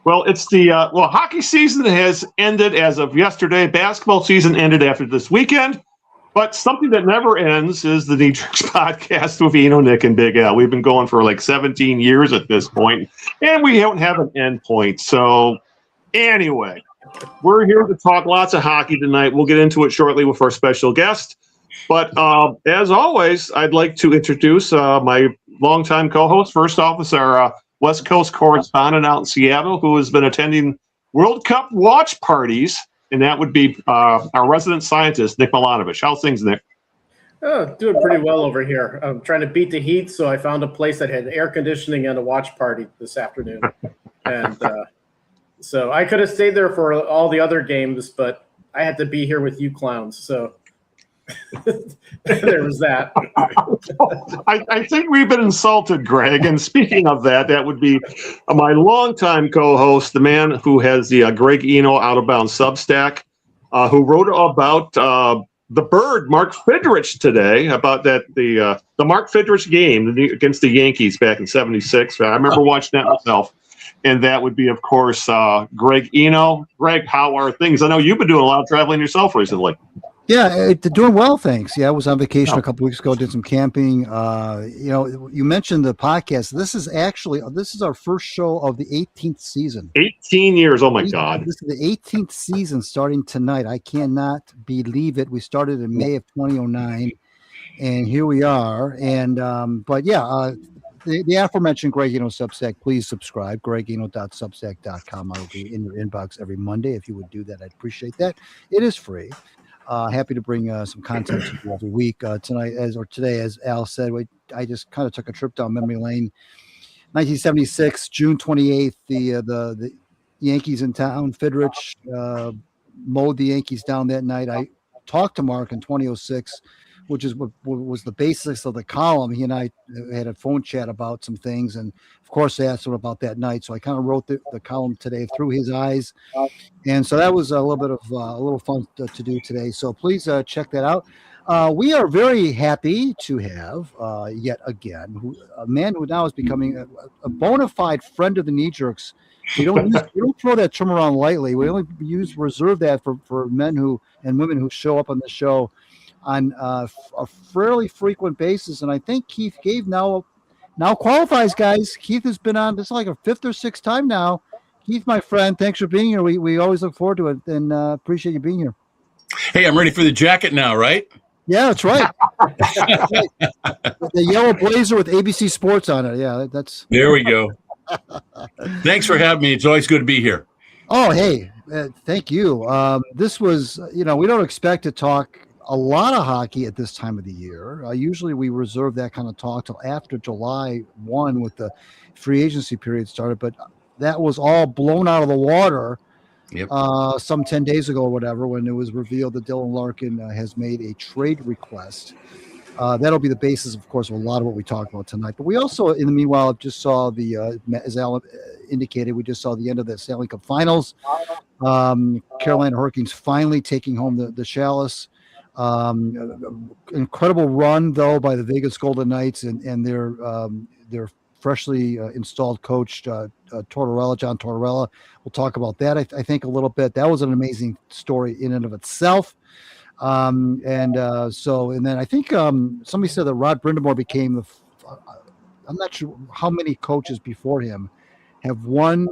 Well, it's the hockey season has ended as of yesterday. Basketball season ended after this weekend. But something that never ends is the Dietrich's podcast with Eno, Nick, and Big Al. We've been going for like 17 years at this point, and we don't have an end point. So anyway, we're here to talk lots of hockey tonight. We'll get into it shortly with our special guest. But as always, I'd like to introduce my longtime co-host. First off is our West Coast correspondent out in Seattle who has been attending World Cup watch parties. And that would be our resident scientist, Nick Milanovich. How's things, Nick? Oh, doing pretty well over here. I'm trying to beat the heat, so I found a place that had air conditioning and a watch party this afternoon. And so I could have stayed there for all the other games, but I had to be here with you clowns. So there was that. I think we've been insulted, Greg. And speaking of that, that would be my longtime co-host, the man who has the Greg Eno Out of Bounds Substack, who wrote about the bird, Mark Fidrich, today, about the Mark Fidrich game against the Yankees back in '76. I remember watching that myself. And that would be, of course, Greg Eno. Greg, how are things? I know you've been doing a lot of traveling yourself recently. Yeah, doing well, thanks. Yeah, I was on vacation a couple weeks ago, did some camping. You mentioned the podcast. This is our first show of the 18th season. 18 years, oh my God. This is the 18th season starting tonight. I cannot believe it. We started in May of 2009, and here we are. And the aforementioned Greg Eno Substack, please subscribe, gregeno.substack.com. I will be in your inbox every Monday. If you would do that, I'd appreciate that. It is free. Happy to bring some content to you every week. Today, as Al said, I just kind of took a trip down memory lane. 1976, June 28th, the Yankees in town. Fidrich mowed the Yankees down that night. I talked to Mark in 2006, which is what was the basis of the column. He and I had a phone chat about some things, and of course, I asked him about that night. So I kind of wrote the column today through his eyes, and so that was a little bit of a little fun to do today. So please check that out. We are very happy to have yet again a man who now is becoming a bona fide friend of the Knee Jerks. We don't throw that term around lightly. We only reserve that for men and women who show up on the show on a fairly frequent basis. And I think Keith Gave now qualifies, guys. Keith has been on, this is like a fifth or sixth time now. Keith, my friend, thanks for being here. We always look forward to it, and appreciate you being here. Hey, I'm ready for the jacket now, right? Yeah, that's right. The yellow blazer with ABC Sports on it. Yeah, that's. There we go. Thanks for having me. It's always good to be here. Oh, hey, thank you. This was, we don't expect to talk a lot of hockey at this time of the year. Usually we reserve that kind of talk till after July 1 with the free agency period started, but that was all blown out of the water some 10 days ago or whatever, when it was revealed that Dylan Larkin has made a trade request. That'll be the basis, of course, of a lot of what we talk about tonight. But we also, in the meanwhile, just saw as Alan indicated, we just saw the end of the Stanley Cup Finals. Carolina Hurricanes finally taking home the Chalice. Incredible run though by the Vegas Golden Knights and their freshly installed coach John Tortella. We'll talk about that I think a little bit. That was an amazing story in and of itself. And then I think somebody said that Rod Brind'Amour became I'm not sure how many coaches before him have won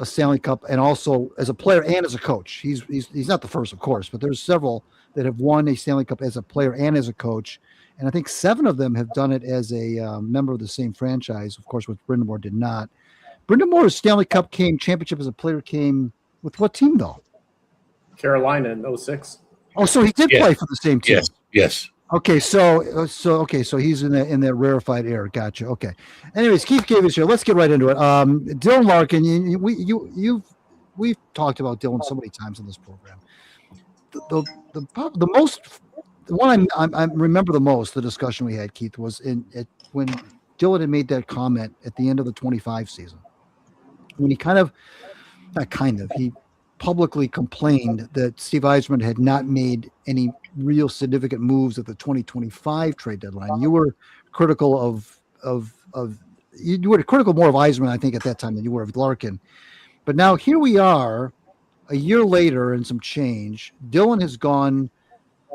a Stanley Cup, and also as a player and as a coach. He's not the first, of course, but there's several that have won a Stanley Cup as a player and as a coach. And I think 7 of them have done it as a member of the same franchise, of course, which Brind'Amour did not. Brind'Amour's Stanley Cup championship as a player came with what team, though? Carolina in 06. Oh, so he did play for the same team. Yes. Okay, so he's in that rarefied air. Gotcha. Okay. Anyways, Keith gave us here. Let's get right into it. Dylan Larkin, we've talked about Dylan so many times on this program. The one I remember the most, the discussion we had, Keith, was when Dylan had made that comment at the end of the 25 season, when he publicly complained that Steve Yzerman had not made any real significant moves at the 2025 trade deadline. You were critical you were critical more of Yzerman, I think, at that time than you were of Larkin. But now here we are, a year later and some change. Dylan has gone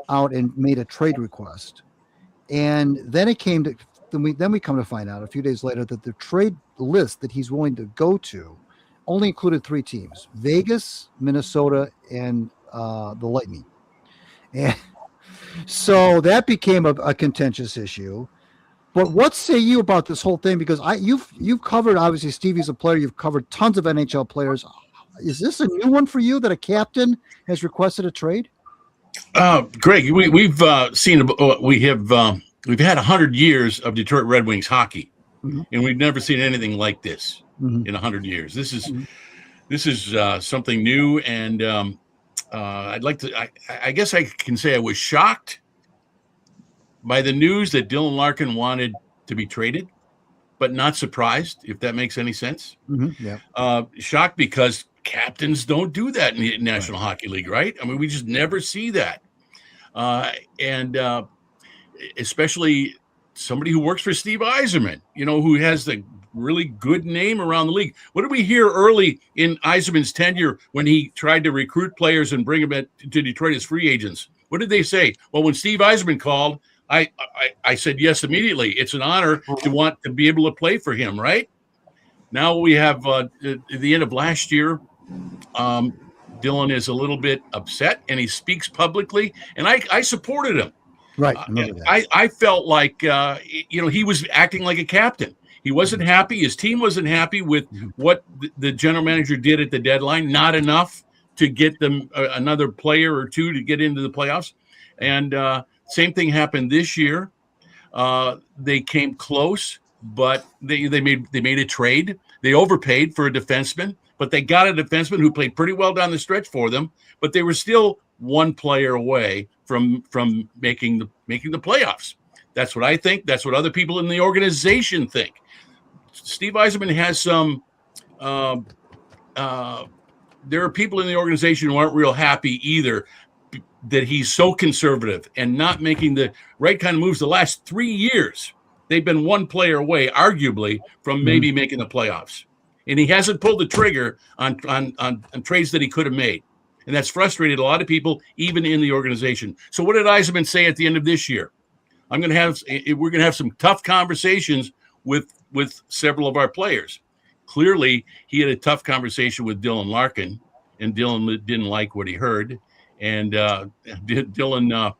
out and made a trade request, and then it came to then we come to find out a few days later that the trade list that he's willing to go to only included 3 teams: Vegas, Minnesota, and the Lightning. And so that became a contentious issue. But what say you about this whole thing? Because you've covered, obviously, Stevie's a player. You've covered tons of NHL players. Is this a new one for you that a captain has requested a trade? Greg, we've seen we've had 100 years of Detroit Red Wings hockey, and we've never seen anything like this in 100 years. This is something new, and I'd like to. I guess I can say I was shocked by the news that Dylan Larkin wanted to be traded, but not surprised, if that makes any sense. Shocked because captains don't do that in the National Hockey League, right? I mean, we just never see that. And especially somebody who works for Steve Yzerman, who has the really good name around the league. What did we hear early in Yzerman's tenure when he tried to recruit players and bring them to Detroit as free agents? What did they say? Well, when Steve Yzerman called, I said yes immediately. It's an honor to want to be able to play for him, right? Now we have at the end of last year, Dylan is a little bit upset, and he speaks publicly, and I supported him. Right. I felt like he was acting like a captain. He wasn't happy. His team wasn't happy with what the general manager did at the deadline. Not enough to get them another player or two to get into the playoffs. And same thing happened this year. They came close, but they made a trade. They overpaid for a defenseman, but they got a defenseman who played pretty well down the stretch for them. But they were still one player away from making the playoffs. That's what I think. That's what other people in the organization think. Steve Yzerman has some. There are people in the organization who aren't real happy either that he's so conservative and not making the right kind of moves. The last 3 years, they've been one player away, arguably, from maybe making the playoffs. And he hasn't pulled the trigger on trades that he could have made. And that's frustrated a lot of people, even in the organization. So what did Yzerman say at the end of this year? We're going to have some tough conversations with several of our players. Clearly, he had a tough conversation with Dylan Larkin, and Dylan didn't like what he heard. And Dylan,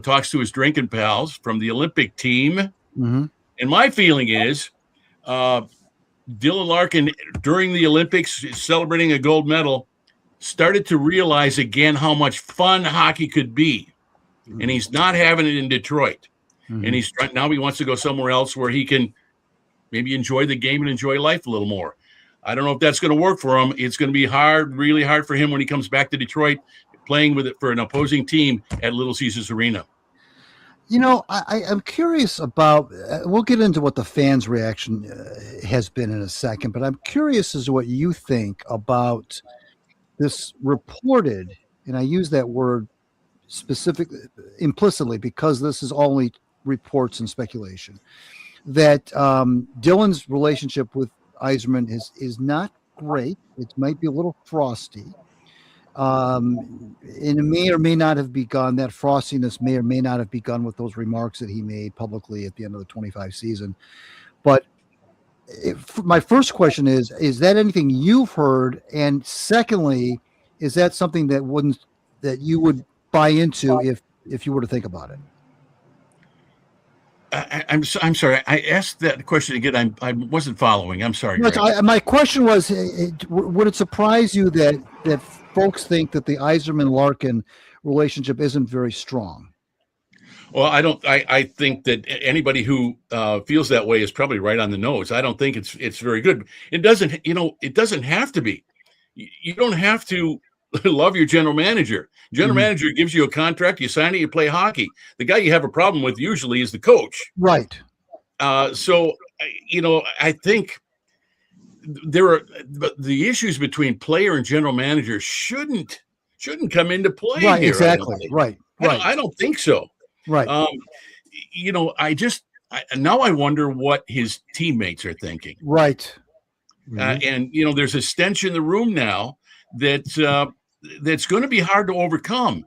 talks to his drinking pals from the Olympic team. And my feeling is Dylan Larkin, during the Olympics, celebrating a gold medal, started to realize again how much fun hockey could be. And he's not having it in Detroit. And now he wants to go somewhere else where he can maybe enjoy the game and enjoy life a little more. I don't know if that's going to work for him. It's going to be really hard for him when he comes back to Detroit, playing with it for an opposing team at Little Caesars Arena. I'm curious about, we'll get into what the fans' reaction has been in a second, but I'm curious as to what you think about this reported, and I use that word specifically, implicitly, because this is only reports and speculation, that Dylan's relationship with Yzerman is not great. It might be a little frosty. And it may or may not have begun, that frostiness may or may not have begun with those remarks that he made publicly at the end of the 25 season. But my first question is that anything you've heard? And secondly, is that something that you would buy into if you were to think about it? I'm sorry. I asked that question again. I wasn't following. I'm sorry. My question was, would it surprise you that folks think that the Yzerman-Larkin relationship isn't very strong? Well, I don't. I think that anybody who feels that way is probably right on the nose. I don't think it's very good. It doesn't. It doesn't have to be. You don't have to love your general manager. General manager gives you a contract, you sign it, you play hockey. The guy you have a problem with usually is the coach. Right. So, I think the issues between player and general manager shouldn't come into play. Right. Here, Exactly. Right. I don't think so. Right. Now I wonder what his teammates are thinking. Right. And there's a stench in the room now that's going to be hard to overcome.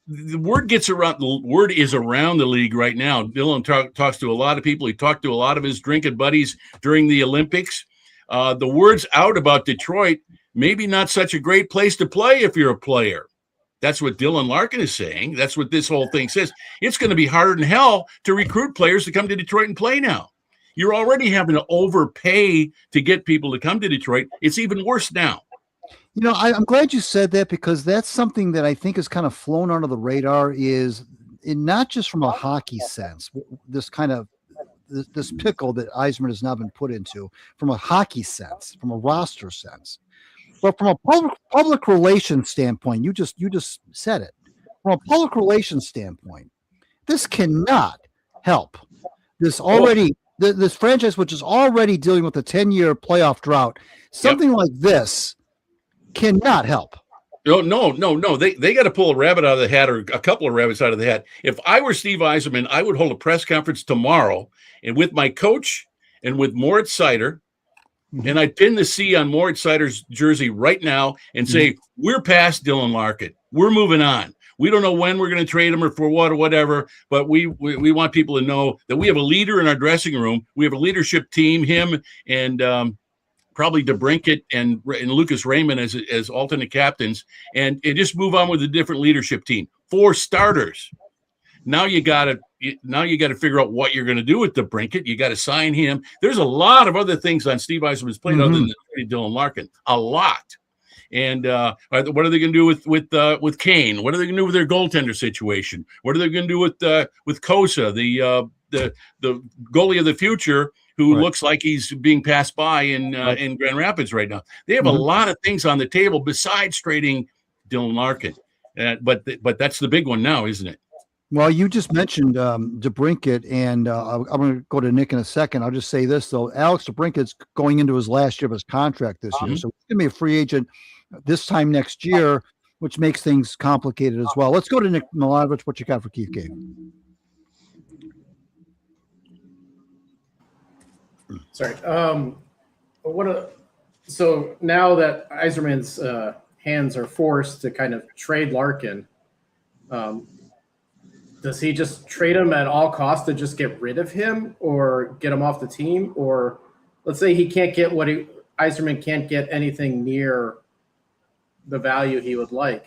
The word gets around. The word is around the league right now. Dylan talks to a lot of people. He talked to a lot of his drinking buddies during the Olympics. The word's out about Detroit. Maybe not such a great place to play if you're a player. That's what Dylan Larkin is saying. That's what this whole thing says. It's going to be harder than hell to recruit players to come to Detroit and play now. You're already having to overpay to get people to come to Detroit. It's even worse now. I'm glad you said that, because that's something that I think is kind of flown under the radar, is not just from a hockey sense, this pickle that Yzerman has now been put into from a hockey sense, from a roster sense. But from a public relations standpoint, you just said it. From a public relations standpoint, this cannot help this franchise, which is already dealing with a 10-year playoff drought. Something like this cannot help. No. They got to pull a rabbit out of the hat, or a couple of rabbits out of the hat. If I were Steve Yzerman, I would hold a press conference tomorrow, and with my coach and with Moritz Seider, and I'd pin the C on Moritz Seider's jersey right now and say, we're past Dylan Larkin. We're moving on. We don't know when we're going to trade him or for what or whatever, but we want people to know that we have a leader in our dressing room. We have a leadership team, him and probably DeBrincat and Lucas Raymond as alternate captains, and just move on with a different leadership team. 4 starters. Now you got to figure out what you're going to do with DeBrincat. You got to sign him. There's a lot of other things on Steve Yzerman's plate other than Dylan Larkin. A lot. And what are they going to do with Kane? What are they going to do with their goaltender situation? What are they going to do with Cossa, the goalie of the future, who looks like he's being passed by in Grand Rapids right now? They have a lot of things on the table besides trading Dylan Larkin. But that's the big one now, isn't it? Well, you just mentioned DeBrincat, and I'm going to go to Nick in a second. I'll just say this, though. Alex DeBrincat's going into his last year of his contract this year, so he's going to be a free agent this time next year, which makes things complicated as well. Let's go to Nick Milanovich. What you got for Keith Game? Sorry. So now that Yzerman's hands are forced to kind of trade Larkin, does he just trade him at all costs to just get rid of him or get him off the team? Or let's say he can't get Yzerman can't get anything near the value he would like.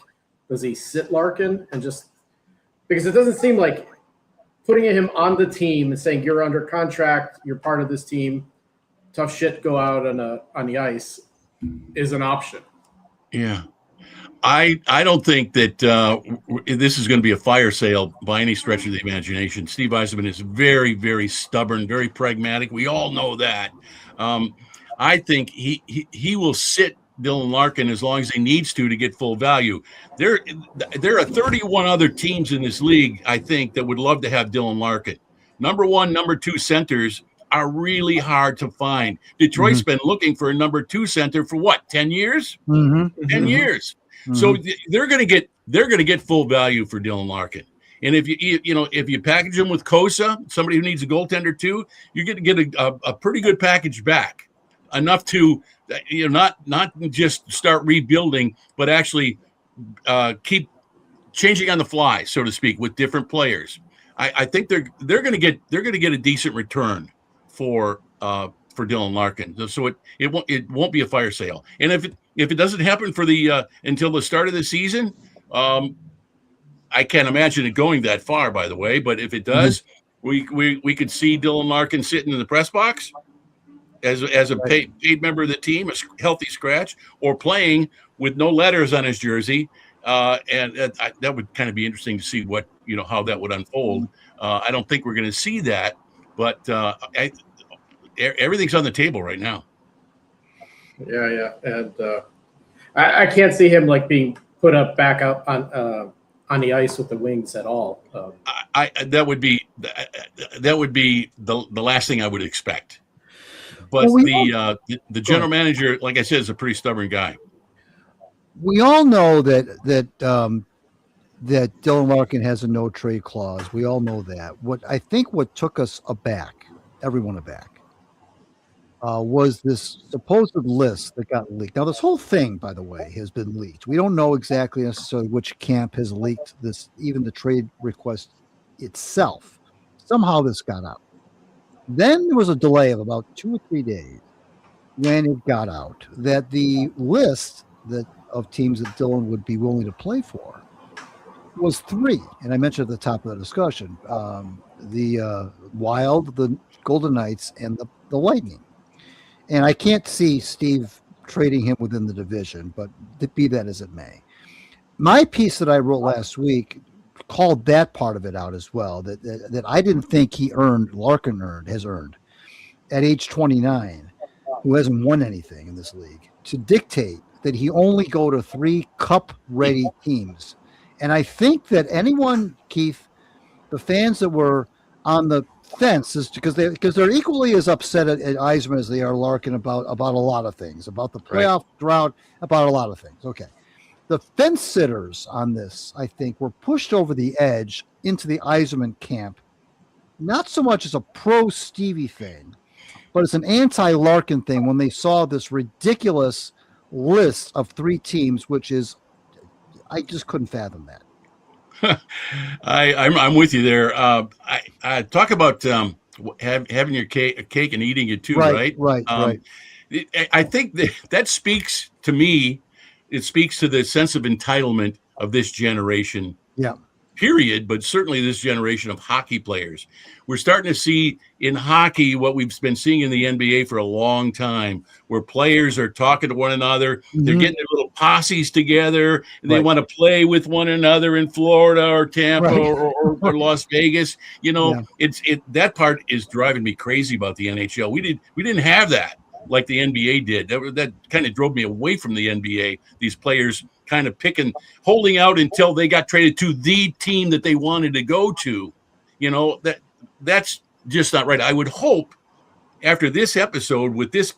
Does he sit Larkin and just – because it doesn't seem like putting him on the team and saying you're under contract, you're part of this team, tough shit go out on the ice is an option. Yeah. I don't think that this is going to be a fire sale by any stretch of the imagination. Steve Yzerman is very, very stubborn, very pragmatic. We all know that. I think he will sit Dylan Larkin as long as he needs to get full value. There are 31 other teams in this league, I think, that would love to have Dylan Larkin. Number 1, number 2 centers are really hard to find. Detroit's been looking for a number 2 center for what, 10 years? 10 years. So they're going to get full value for Dylan Larkin. And if you package him with Cossa, somebody who needs a goaltender too, you're going to get a pretty good package back, enough to not just start rebuilding, but actually keep changing on the fly, so to speak, with different players. I think they're going to get a decent return for Dylan Larkin. So it won't be a fire sale. And if it doesn't happen for until the start of the season, I can't imagine it going that far, by the way. But if it does, we could see Dylan Larkin sitting in the press box as a paid member of the team, a healthy scratch, or playing with no letters on his jersey. And that would kind of be interesting to see what how that would unfold. I don't think we're going to see that, but everything's on the table right now. Yeah, and I can't see him being put back up on the ice with the Wings at all. That would be the last thing I would expect. But the general manager, like I said, is a pretty stubborn guy. We all know that Dylan Larkin has a no trade clause. We all know that. What took us everyone aback, was this supposed list that got leaked. Now, this whole thing, by the way, has been leaked. We don't know exactly necessarily which camp has leaked this, even the trade request itself. Somehow this got out. Then there was a delay of about 2 or 3 days when it got out that the list of teams that Dylan would be willing to play for was 3. And I mentioned at the top of the discussion, the Wild, the Golden Knights, and the Lightning. And I can't see Steve trading him within the division, but be that as it may. My piece that I wrote last week called that part of it out as well, that I didn't think Larkin has earned at age 29, who hasn't won anything in this league, to dictate that he only go to 3 cup-ready teams. And I think that anyone, Keith, the fans that were on the fence is because they're equally as upset at Yzerman as they are Larkin about a lot of things, about the playoff drought, about a lot of things. Okay. The fence sitters on this, I think, were pushed over the edge into the Yzerman camp, not so much as a pro-Stevie thing, but it's an anti-Larkin thing when they saw this ridiculous list of 3 teams, which is, I just couldn't fathom that. I'm with you there. I talk about having your cake and eating it too, right? Right. I think that speaks to me. It speaks to the sense of entitlement of this generation. Yeah. Period, but certainly this generation of hockey players. We're starting to see in hockey what we've been seeing in the NBA for a long time, where players are talking to one another. Mm-hmm. They're getting their little posses together, and they want to play with one another in Florida or Tampa or Las Vegas. You know, that part is driving me crazy about the NHL. We didn't have that like the NBA did. That kind of drove me away from the NBA. These players kind of holding out until they got traded to the team that they wanted to go to. You know, that's just not right. I would hope after this episode with this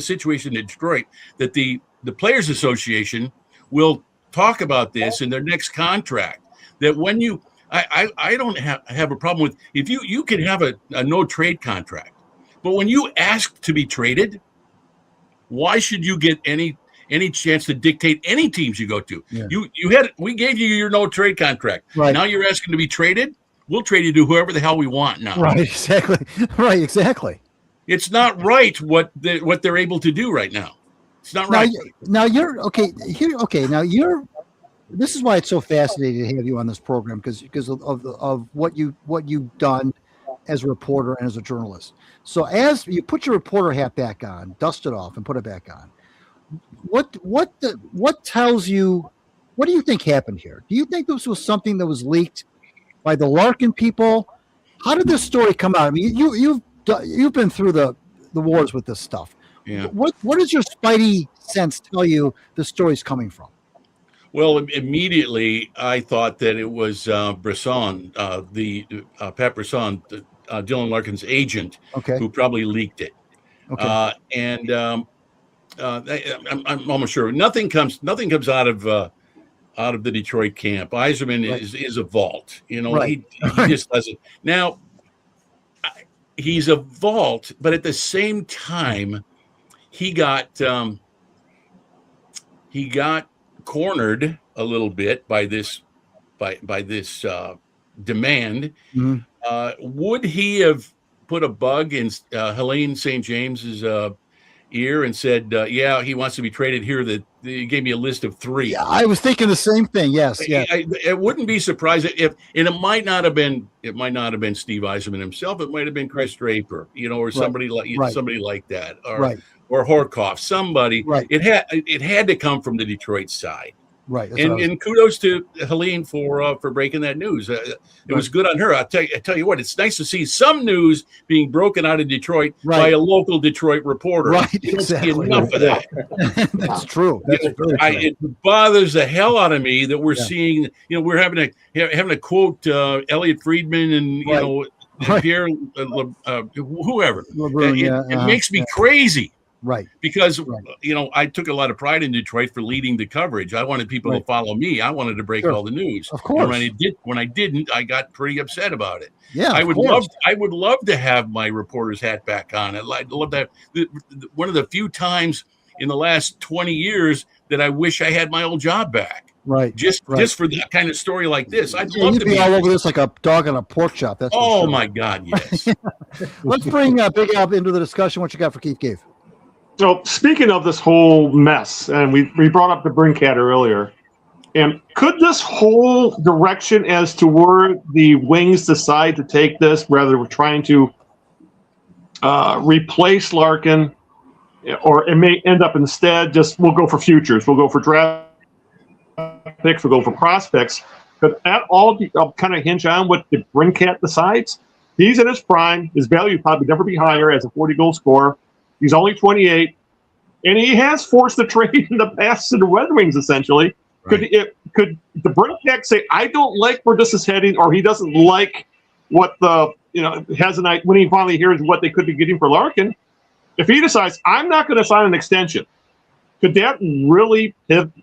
situation in Detroit, that the Players Association will talk about this in their next contract. That when I don't have a problem with, if you can have a no trade contract, but when you ask to be traded, why should you get any chance to dictate any teams you go to? Yeah. We gave you your no trade contract. Right. Now you're asking to be traded. We'll trade you to whoever the hell we want now. Right. Exactly. It's not right what they're able to do right now. It's not right. Now you're okay. This is why it's so fascinating to have you on this program because of what you've done as a reporter and as a journalist. So as you put your reporter hat back on, dust it off, and put it back on, what tells you? What do you think happened here? Do you think this was something that was leaked by the Larkin people? How did this story come out? I mean, you've been through the wars with this stuff. Yeah. What does your spidey sense tell you the story's coming from? Well, immediately I thought that it was Brisson, Pat Brisson, Dylan Larkin's agent, who probably leaked it. Okay. I'm almost sure nothing comes out of the Detroit camp. Yzerman is a vault. You know, he just doesn't. Now, he's a vault, but at the same time, he got cornered a little bit by this demand. Mm-hmm. Would he have put a bug in Helene St. James's ear and said, "Yeah, he wants to be traded here"? That he gave me a list of 3. Yeah, I was thinking the same thing. Yes. It wouldn't be surprising and it might not have been Steve Yzerman himself. It might have been Chris Draper, or somebody like that, or Horkoff, somebody. Right. It had to come from the Detroit side. Right. And kudos to Helene for breaking that news. It was good on her. I tell you what, it's nice to see some news being broken out of Detroit by a local Detroit reporter. Right. You don't see enough of that. That's true. It bothers the hell out of me that we're seeing. We're having to quote Elliot Friedman and Pierre whoever. LeBrun, it makes me crazy. Right. Because, I took a lot of pride in Detroit for leading the coverage. I wanted people to follow me. I wanted to break all the news. Of course. And when I didn't, I got pretty upset about it. Yeah, I would love to have my reporter's hat back on. I'd love that. One of the few times in the last 20 years that I wish I had my old job back. Right. Just for that kind of story like this. I'd love you'd to be all over this like a dog on a pork chop. That's for sure. My God, yes. Let's bring Big Al into the discussion. What you got for Keith Cave? So speaking of this whole mess, and we brought up the Brincat earlier, and could this whole direction as to where the Wings decide to take this, rather we're trying to replace Larkin, or it may end up instead we'll go for futures, we'll go for draft picks, we'll go for prospects, could that all kind of hinge on what the Brincat decides? He's in his prime. His value would probably never be higher as a 40-goal scorer. He's only 28, and he has forced the trade in the past to the Red Wings, essentially. Right. Could the Brincat say, I don't like where this is heading, or he doesn't like what when he finally hears what they could be getting for Larkin? If he decides, I'm not going to sign an extension, could that really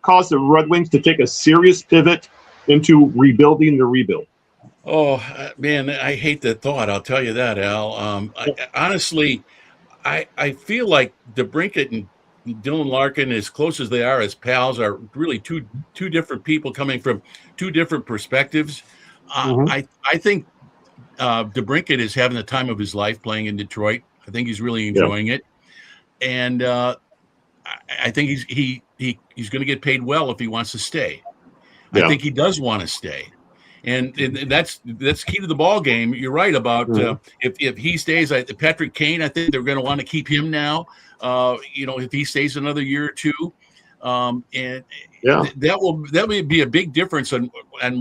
cause the Red Wings to take a serious pivot into rebuilding the rebuild? Oh, man, I hate that thought. I'll tell you that, Al. Honestly, I feel like DeBrincat and Dylan Larkin, as close as they are as pals, are really two different people coming from two different perspectives. I think DeBrincat is having the time of his life playing in Detroit. I think he's really enjoying it, and I think he's going to get paid well if he wants to stay. I think he does want to stay. And that's key to the ball game. You're right about if he stays. Patrick Kane, I think they're going to want to keep him now. If he stays another year or two, that will be a big difference on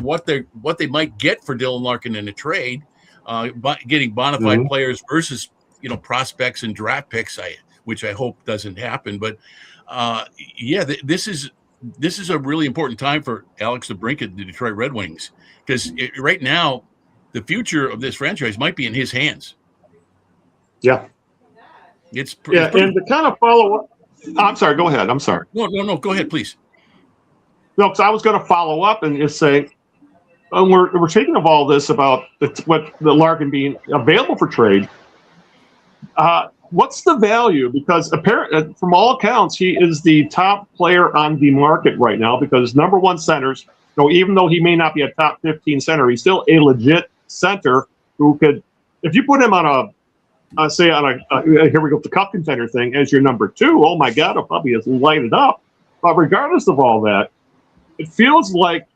what they might get for Dylan Larkin in a trade, getting bona fide players versus prospects and draft picks. Which I hope doesn't happen. But this is a really important time for Alex DeBrincat, the Detroit Red Wings. Because right now, the future of this franchise might be in his hands. Yeah. And to kind of follow up, I'm sorry, go ahead. I'm sorry. No, go ahead, please. No, because I was going to follow up and just say, we're taking of all this about what the Larkin being available for trade. What's the value? Because apparently, from all accounts, he is the top player on the market right now because number one centers, even though he may not be a top 15 center, he's still a legit center who could, if you put him on here we go, the cup contender thing as your number two, oh my God, it'll probably just light it up. But regardless of all that, it feels like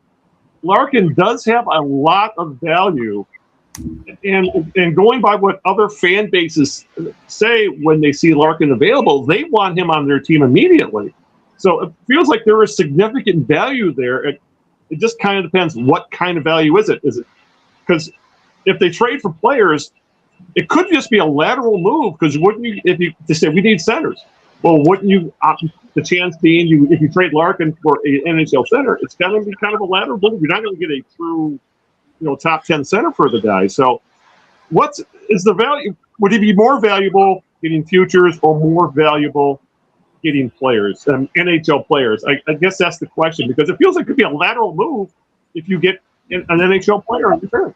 Larkin does have a lot of value. And going by what other fan bases say when they see Larkin available, they want him on their team immediately. So it feels like there is significant value there. It just kind of depends what kind of value is it. Is it because if they trade for players, it could just be a lateral move. Because wouldn't you, if you say we need centers, well, wouldn't you? The chance being, if you trade Larkin for an NHL center, it's going to be kind of a lateral move. You're not going to get a true, top 10 center for the guy. So, what is the value? Would he be more valuable getting futures or more valuable getting players, NHL players? I guess that's the question because it feels like it could be a lateral move if you get an NHL player in return.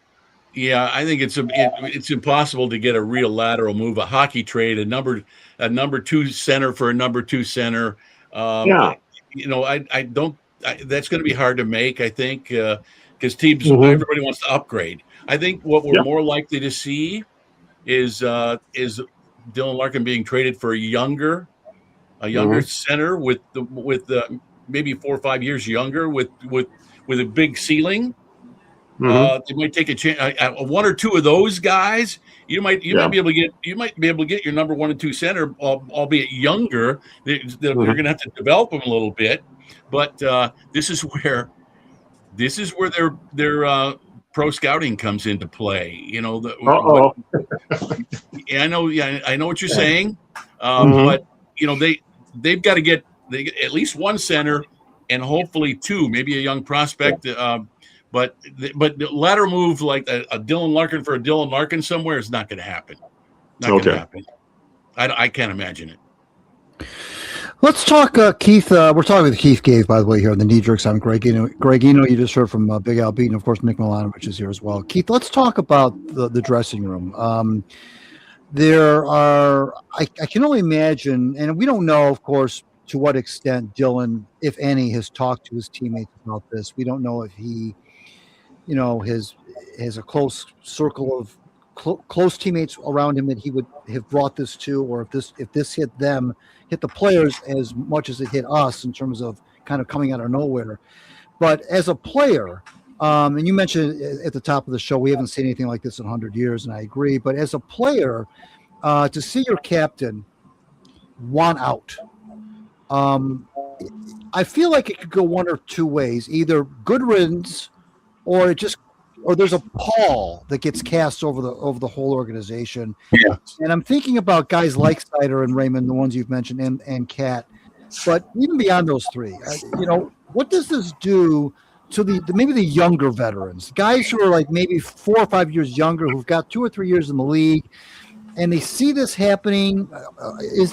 Yeah, I think it's impossible to get a real lateral move, a hockey trade, a number two center for a number two center. I don't. That's going to be hard to make. I think because teams, everybody wants to upgrade. I think what we're more likely to see is Dylan Larkin being traded for a younger center with maybe 4 or 5 years younger with a big ceiling. They might take a chance. One or two of those guys, you might be able to get your number 1 and 2 center, albeit younger. They're going to have to develop them a little bit, but this is where their pro scouting comes into play. I know what you're saying, but they've got to get at least one center and hopefully two, maybe a young prospect. But the lateral move like a Dylan Larkin for a Dylan Larkin somewhere is not going to happen. Not going to happen. I can't imagine it. Let's talk, Keith. We're talking with Keith Gave, by the way, here on the Knee Jerks. I'm Greg Eno. Greg Eno, you just heard from Big Al Beaton. Of course, Nick Milanovich is here as well. Keith, let's talk about the dressing room. There are, I can only imagine, and we don't know, of course, to what extent Dylan, if any, has talked to his teammates about this. We don't know if he, has a close circle of close teammates around him that he would have brought this to, or if this hit the players as much as it hit us in terms of kind of coming out of nowhere. But as a player, and you mentioned at the top of the show, we haven't seen anything like this in 100 years, and I agree. But as a player, to see your captain want out, I feel like it could go one or two ways: either good riddance, or there's a pall that gets cast over the whole organization. Yeah. And I'm thinking about guys like Seider and Raymond, the ones you've mentioned, and Cat. But even beyond those three, what does this do to maybe the younger veterans, guys who are like maybe 4 or 5 years younger, who've got 2 or 3 years in the league, and they see this happening?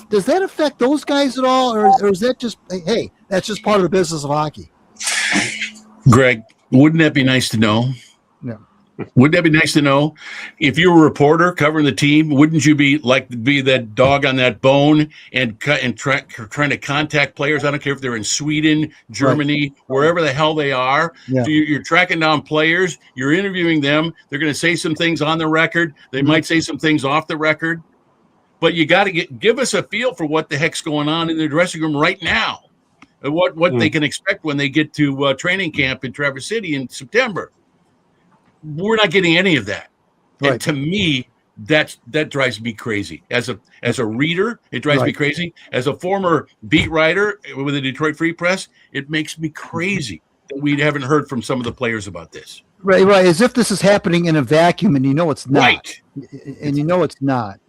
Does that affect those guys at all, or is that just, hey, that's just part of the business of hockey? Greg, wouldn't that be nice to know? Yeah. Wouldn't that be nice to know? If you're a reporter covering the team, wouldn't you be that dog on that bone and trying to contact players? I don't care if they're in Sweden, Germany, wherever the hell they are. Yeah. So you're tracking down players. You're interviewing them. They're going to say some things on the record. They might say some things off the record. But you got to give us a feel for what the heck's going on in the dressing room right now, and what they can expect when they get to training camp in Traverse City in September. We're not getting any of that. Right. And to me, that drives me crazy. As a reader, it drives me crazy. As a former beat writer with the Detroit Free Press, it makes me crazy that we haven't heard from some of the players about this. Right. As if this is happening in a vacuum, and it's not. Right. And it's not.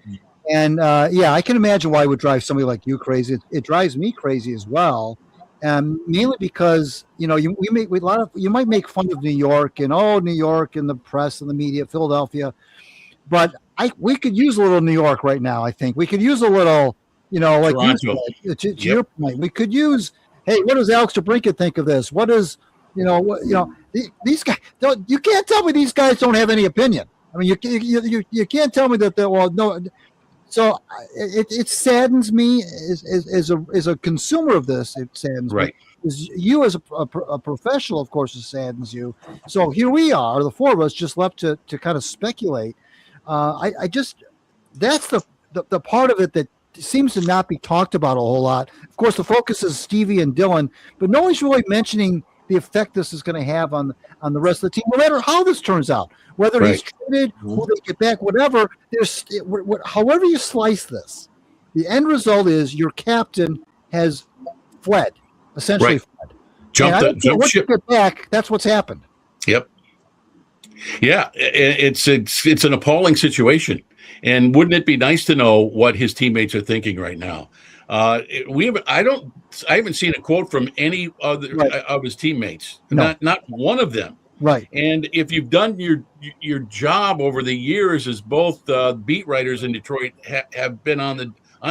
And I can imagine why it would drive somebody like you crazy. It drives me crazy as well. Mainly because you might make fun of New York and New York and the press and the media, Philadelphia, but we could use a little New York right now. I think we could use a little, like Toronto. You said, to your point, we could use. Hey, what does Alex DeBrincat think of this? What does these guys? You can't tell me these guys don't have any opinion. I mean, you can't tell me that no. So it saddens me as a consumer of this. It saddens me. You as a professional, of course, it saddens you. So here we are, the four of us, just left to kind of speculate. That's the part of it that seems to not be talked about a whole lot. Of course, the focus is Stevie and Dylan, but no one's really mentioning the effect this is going to have on the rest of the team, no matter how this turns out, whether he's traded, who they get back, whatever. However you slice this, the end result is your captain has fled, essentially fled. Jump ship. You get back, that's what's happened. Yep. Yeah, it's an appalling situation, and wouldn't it be nice to know what his teammates are thinking right now? I haven't seen a quote from any of his teammates. No. Not one of them. Right. And if you've done your job over the years as both beat writers in Detroit have been on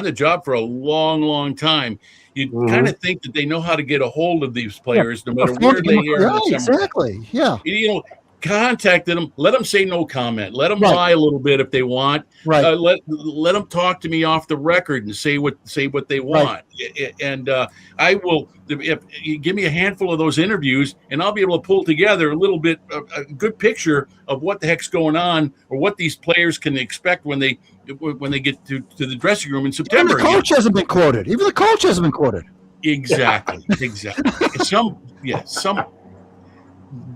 the job for a long, long time, you kind of think that they know how to get a hold of these players, no matter where they are. Yeah, exactly. Yeah. Contact them. Let them say no comment. Let them lie a little bit if they want. Right. Let them talk to me off the record and say what they want. Right. And I will. If you give me a handful of those interviews, and I'll be able to pull together a little bit a good picture of what the heck's going on, or what these players can expect when they get to the dressing room in September. Even the coach hasn't been quoted. Exactly.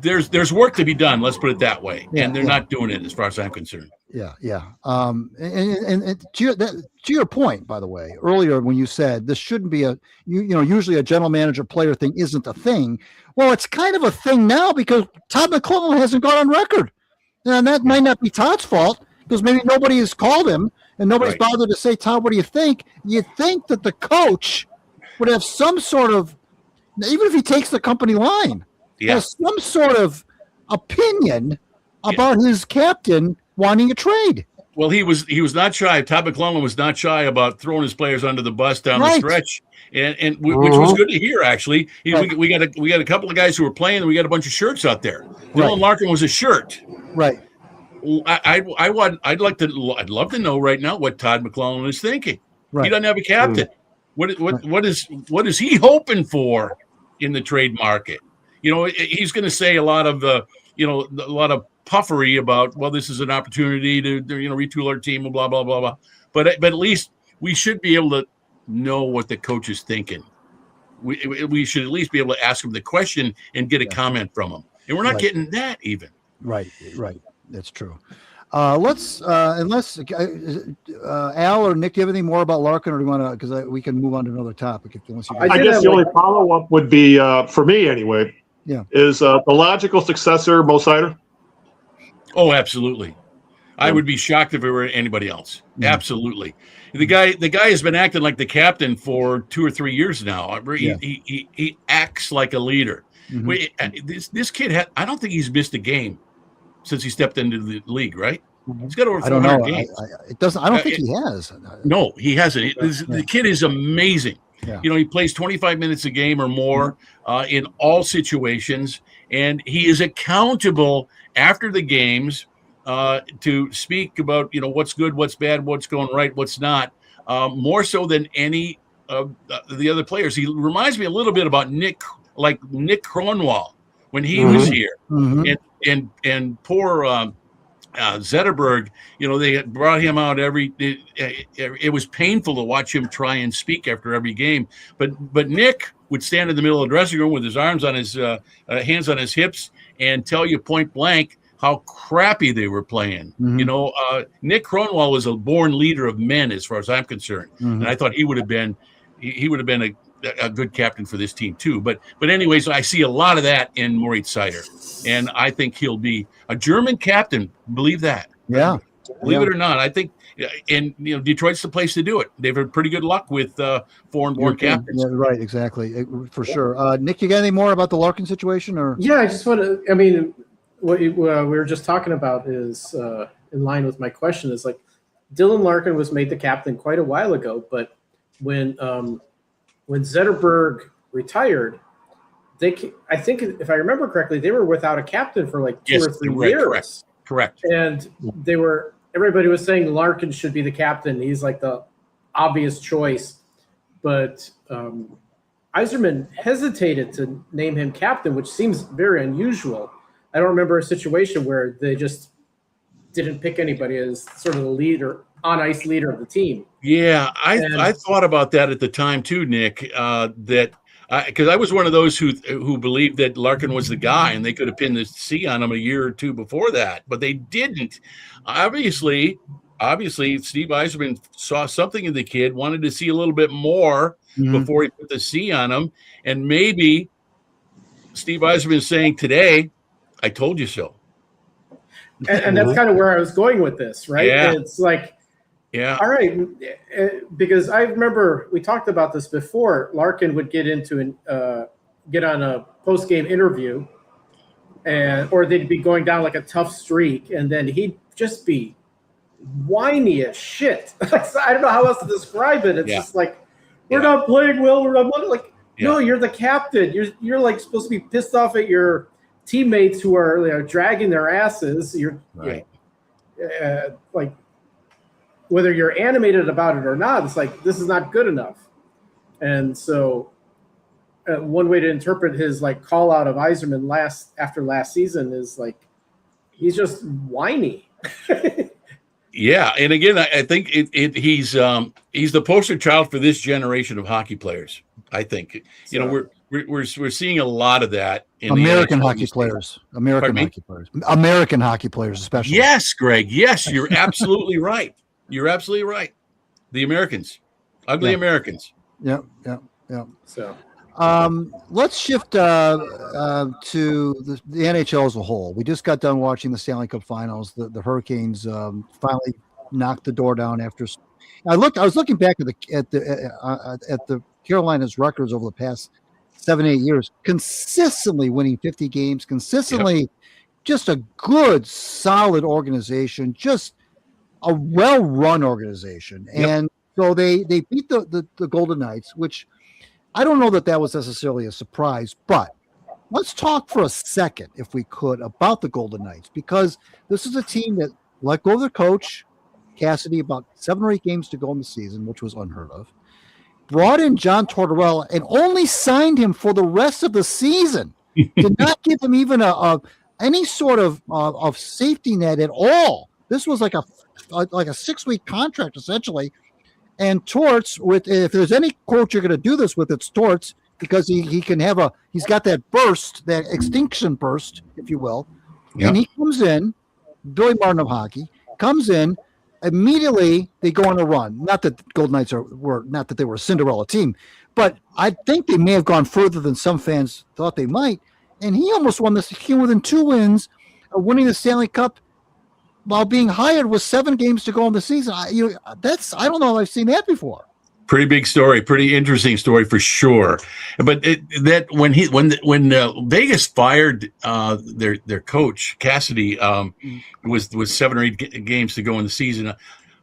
There's work to be done. Let's put it that way, and they're not doing it as far as I'm concerned. Yeah. And to your point, by the way, earlier when you said this shouldn't be usually a general manager player thing isn't a thing. Well, it's kind of a thing now because Todd McClellan hasn't gone on record, and that might not be Todd's fault because maybe nobody has called him and nobody's bothered to say, Todd, what do you think? You'd think that the coach would have some sort of, even if he takes the company line. Has some sort of opinion about his captain wanting a trade. Well, he was not shy. Todd McClellan was not shy about throwing his players under the bus down the stretch, and which was good to hear. Actually, we got a couple of guys who were playing, and we got a bunch of shirts out there. Dylan Larkin was a shirt. Right. I'd love to know right now what Todd McClellan is thinking. Right. He doesn't have a captain. What is he hoping for in the trade market? He's going to say a lot of puffery about, well, this is an opportunity to retool our team and blah blah blah blah. But at least we should be able to know what the coach is thinking. We should at least be able to ask him the question and get a comment from him. And we're not getting that even. Right. That's true. Let's unless Al or Nick, do you have anything more about Larkin, or do you want to? Because we can move on to another topic. I guess the only follow-up would be for me anyway. Yeah. Is the logical successor Mo Seider? Oh, absolutely. I would be shocked if it were anybody else. Absolutely. The guy has been acting like the captain for 2 or 3 years now. He acts like a leader. This kid I don't think he's missed a game since he stepped into the league, right? He's got over 400 games. I don't think he has. No, he hasn't. The kid is amazing. Yeah. He plays 25 minutes a game or more in all situations, and he is accountable after the games to speak about what's good, what's bad, what's going right, what's not, more so than any of the other players. He reminds me a little bit about Nick Cronwall when he was here, and poor Zetterberg, they had brought him out it was painful to watch him try and speak after every game. But Nick would stand in the middle of the dressing room with his arms on his hands on his hips and tell you point blank how crappy they were playing. Nick Cronwall was a born leader of men, as far as I'm concerned, and I thought he would have been a good captain for this team too. But anyways, I see a lot of that in Moritz Seider, and I think he'll be a German captain. Believe that. Yeah. Believe it or not, I think, and Detroit's the place to do it. They've had pretty good luck with foreign-born captains. Yeah, right, exactly, for sure. Nick, you got any more about the Larkin situation, or? Yeah, I just want to. I mean, what we were just talking about is in line with my question. Is like Dylan Larkin was made the captain quite a while ago, but when Zetterberg retired, I think if I remember correctly, they were without a captain for like 2 or 3 years. Correct. And everybody was saying Larkin should be the captain. He's like the obvious choice. But Yzerman hesitated to name him captain, which seems very unusual. I don't remember a situation where they just didn't pick anybody as sort of the leader, on-ice leader of the team. Yeah, I thought about that at the time too, Nick, because I was one of those who believed that Larkin was the guy and they could have pinned the C on him a year or two before that, but they didn't. Obviously, Steve Yzerman saw something in the kid, wanted to see a little bit more before he put the C on him, and maybe Steve Yzerman is saying today, I told you so. And that's kind of where I was going with this, right? Yeah. It's like, yeah, all right, because I remember we talked about this before. Larkin would get on a post-game interview, or they'd be going down like a tough streak, and then he'd just be whiny as shit. I don't know how else to describe it. It's just like, we're not playing well. We're not like, no, you're the captain. You're like supposed to be pissed off at your teammates who are dragging their asses. You're right. Like, whether you're animated about it or not, it's like, this is not good enough. And so one way to interpret his call out of Yzerman after last season is he's just whiny. Yeah, and again, I think he's the poster child for this generation of hockey players. I think we're seeing a lot of that in American hockey players. American hockey players, especially. Yes, Greg. Yes, you're absolutely right. You're absolutely right. The Americans, ugly Americans. Yeah. So, let's shift to the NHL as a whole. We just got done watching the Stanley Cup Finals. The Hurricanes finally knocked the door down after. I was looking back at the Carolina's records over the past 7-8 years, consistently winning 50 games, consistently just a good, solid organization, just a well-run organization. Yep. And so they beat the Golden Knights, which I don't know that was necessarily a surprise, but let's talk for a second, if we could, about the Golden Knights, because this is a team that let go of their coach, Cassidy, about 7 or 8 games to go in the season, which was unheard of. Brought in John Tortella and only signed him for the rest of the season. Did not give him even any sort of safety net at all. This was like a 6-week contract essentially. And Torts, if there's any coach you're going to do this with, it's Torts, because he can have he's got that burst, that extinction burst, if you will. Yep. And he comes in, Billy Martin of hockey comes in. Immediately they go on a run. Not that the Golden Knights not that they were a Cinderella team, but I think they may have gone further than some fans thought they might. And he almost won this. He came within 2 wins of winning the Stanley Cup while being hired with 7 games to go in the season. I don't know if I've seen that before. Pretty big story, pretty interesting story for sure. But when Vegas fired their coach Cassidy, was 7 or 8 games to go in the season,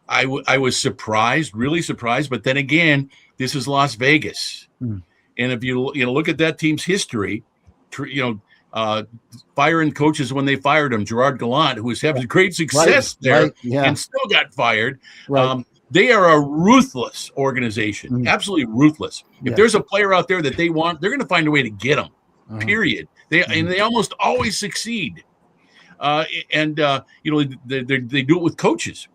I was surprised, really surprised. But then again, this is Las Vegas, and if you look at that team's history, firing coaches when they fired him, Gerard Gallant, who was having great success there and still got fired. Right. They are a ruthless organization, absolutely ruthless. If there's a player out there that they want, they're going to find a way to get them. Period. And they almost always succeed. They do it with coaches.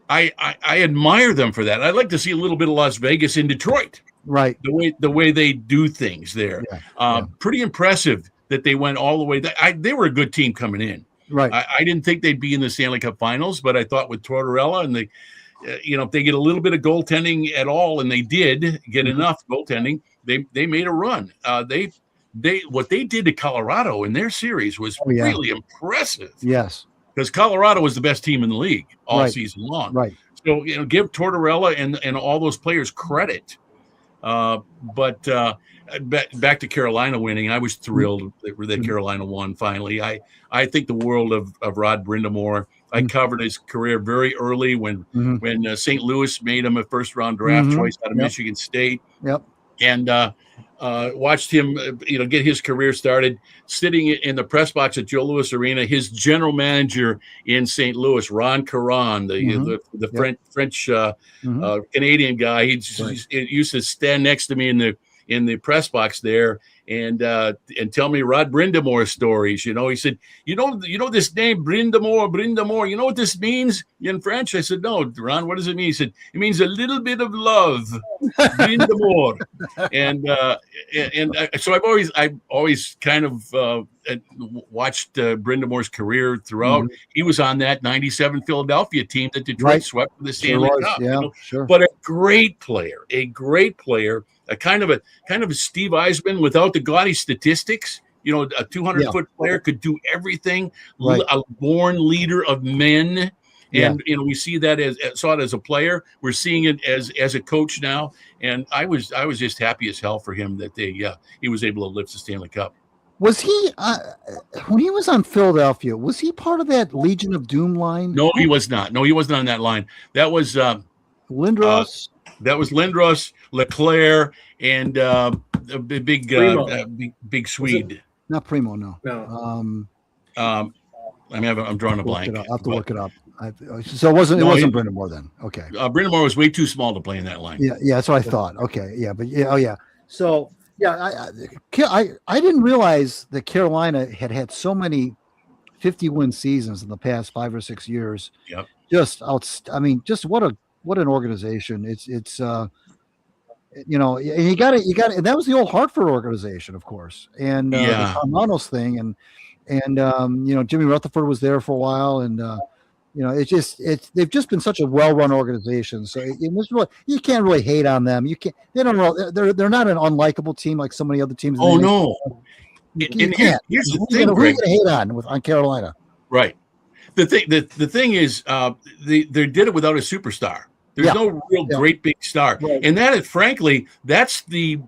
I admire them for that. I'd like to see a little bit of Las Vegas in Detroit. Right. The way they do things there. Pretty impressive that they went all the way. They were a good team coming in. Right. I didn't think they'd be in the Stanley Cup Finals, but I thought with Tortorella and if they get a little bit of goaltending at all, and they did get enough goaltending, they made a run. What they did to Colorado in their series was really impressive. Yes, because Colorado was the best team in the league all season long. Right. So give Tortorella and all those players credit. But back to Carolina winning, I was thrilled that Carolina won finally. I think the world of Rod Brind'Amour. I covered his career very early when St. Louis made him a first-round draft choice out of Michigan State. Yep. And watched him, get his career started sitting in the press box at Joe Louis Arena. His general manager in St. Louis, Ron Caron, the French Canadian guy, he used to stand next to me in the press box there and tell me Rod Brind'Amour stories. He said, you know this name Brind'Amour, you know what this means in French? I said, no, Ron, what does it mean? He said, it means a little bit of love, Brind'Amour. So I've always kind of watched Brind'Amour's career throughout. He was on that 97 Philadelphia team that Detroit swept for the Stanley Cup. Yeah, sure. But a great player, a kind of a Steve Yzerman without the gaudy statistics. A 200-foot player could do everything. Right. A born leader of men, and we see that saw it as a player. We're seeing it as a coach now, and I was just happy as hell for him that he was able to lift the Stanley Cup. Was he when he was on Philadelphia? Was he part of that Legion of Doom line? No, he was not. No, he wasn't on that line. That was Lindros. That was Lindros, Leclerc, and a big Swede. Not Primo, no. I'm drawing a blank. I'll have to look it up. So it wasn't Brind'Amour then. Okay. Brind'Amour was way too small to play in that line. Yeah, that's what I thought. Okay, yeah, but So I didn't realize that Carolina had so many 50-win seasons in the past 5 or 6 years. Yep. Just what an organization. It's and you got it. And that was the old Hartford organization, of course. And the Carmanos thing, and Jimmy Rutherford was there for a while, and they've just been such a well-run organization. So you can't really hate on them. They're not an unlikable team like so many other teams. Oh no. You can't. Here's the thing, Greg. Who are you going to hate on Carolina? Right. The thing is, they did it without a superstar. There's no real great big star. Right. And that is, frankly, that's the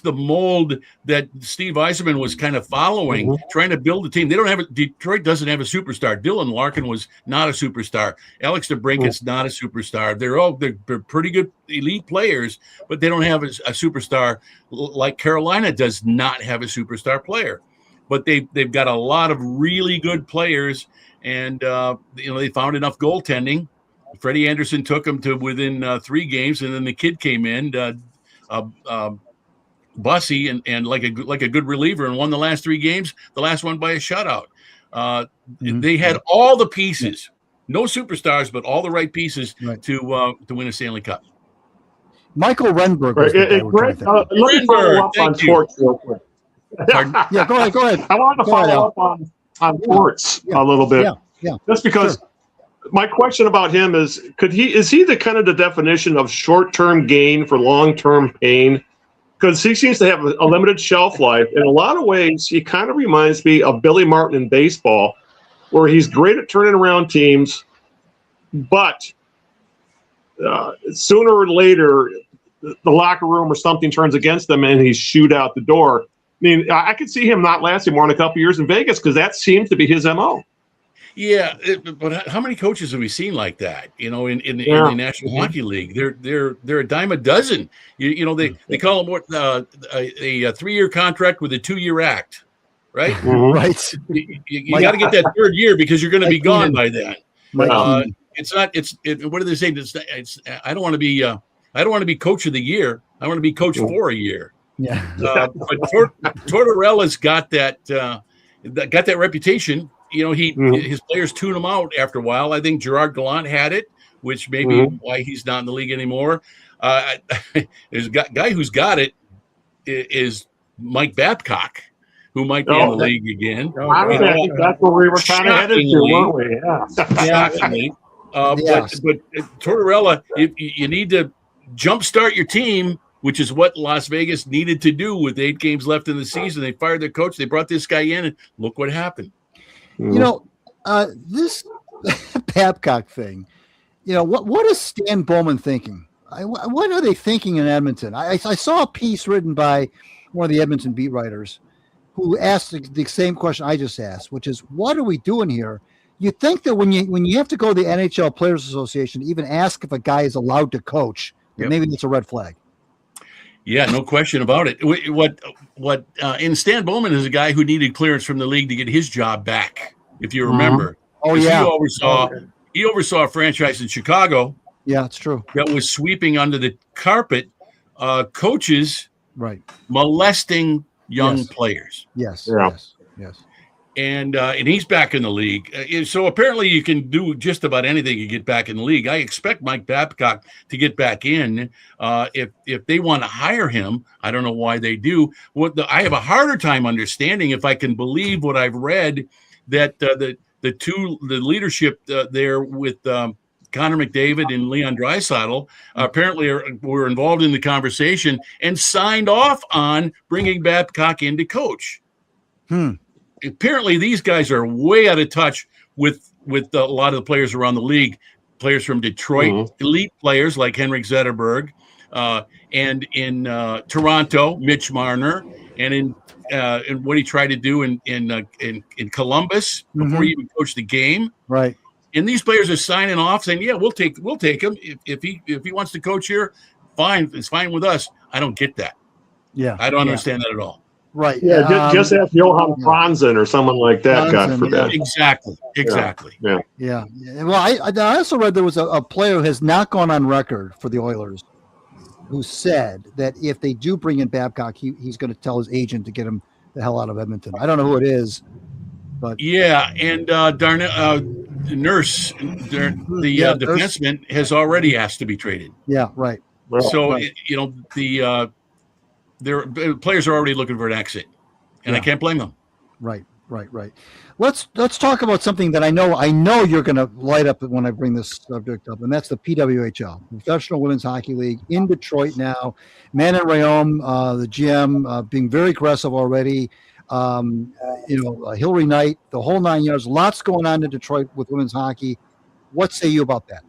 mold that Steve Yzerman was kind of following, trying to build a team. Detroit doesn't have a superstar. Dylan Larkin was not a superstar. Alex DeBrinket's not a superstar. They're pretty good elite players, but they don't have a superstar like Carolina does not have a superstar player. But they've got a lot of really good players, and they found enough goaltending. Freddie Anderson took him to within 3 games, and then the kid came in, Bussy, and like a good reliever, and won the last 3 games. The last one by a shutout. They had all the pieces, no superstars, but all the right pieces to win a Stanley Cup. Michael Renberg. Greg, let me follow up on Torts real quick. Yeah, go ahead. I wanted to follow up on Torts a little bit, just because. Sure. My question about him is he the kind of the definition of short-term gain for long-term pain? Because he seems to have a limited shelf life. In a lot of ways, he kind of reminds me of Billy Martin in baseball, where he's great at turning around teams, but sooner or later, the locker room or something turns against them and he's shooed out the door. I mean, I could see him not lasting more than a couple years in Vegas because that seems to be his MO. Yeah, but how many coaches have we seen like that? In the National Hockey League, they're a dime a dozen. They call them a 3-year contract with a 2-year act, right? Right. You got to get that 3rd year because you're going to be gone by then. It's not. What do they say? I don't want to be. I don't want to be coach of the year. I want to be coach for a year. Yeah. But Tortorella's got that reputation. His players tune him out after a while. I think Gerard Gallant had it, which may be why he's not in the league anymore. There's a guy who's got it is Mike Babcock, who might be in the league again. I think that's where we were kind of headed to, weren't we? Shockingly. But Tortorella, you need to jumpstart your team, which is what Las Vegas needed to do with 8 games left in the season. They fired their coach. They brought this guy in, and look what happened. This Babcock thing, what is Stan Bowman thinking? What are they thinking in Edmonton? I saw a piece written by one of the Edmonton beat writers who asked the same question I just asked, which is, what are we doing here? You think that when you have to go to the NHL Players Association to even ask if a guy is allowed to coach, maybe that's a red flag. Yeah, no question about it. And Stan Bowman is a guy who needed clearance from the league to get his job back, if you remember. Oh, yeah. He oversaw a franchise in Chicago. Yeah, it's true. That was sweeping under the carpet coaches molesting young players. Yes. And he's back in the league. So apparently you can do just about anything to get back in the league. I expect Mike Babcock to get back in. If they want to hire him, I don't know why they do. I have a harder time understanding, if I can believe what I've read, that the leadership there with Connor McDavid and Leon Draisaitl apparently were involved in the conversation and signed off on bringing Babcock in to coach. Apparently these guys are way out of touch with a lot of the players around the league, players from Detroit, elite players like Henrik Zetterberg, and in Toronto, Mitch Marner, and in what he tried to do in Columbus before he even coached the game. Right. And these players are signing off saying, yeah, we'll take him. If he wants to coach here, fine. It's fine with us. I don't get that. Yeah. I don't understand that at all. Right. Yeah. Just ask Johan Franzen or someone like that. God forbid. Exactly. Yeah. Well, I also read there was a player who has not gone on record for the Oilers who said that if they do bring in Babcock, he's going to tell his agent to get him the hell out of Edmonton. I don't know who it is, but and Nurse, the defenseman, has already asked to be traded. Yeah, right. So their players are already looking for an exit, and I can't blame them. Right. Let's talk about something that I know you're going to light up when I bring this subject up, and that's the PWHL, Professional Women's Hockey League, in Detroit now. Manon Rhéaume, the GM, being very aggressive already. Hillary Knight, the whole 9 yards. Lots going on in Detroit with women's hockey. What say you about that?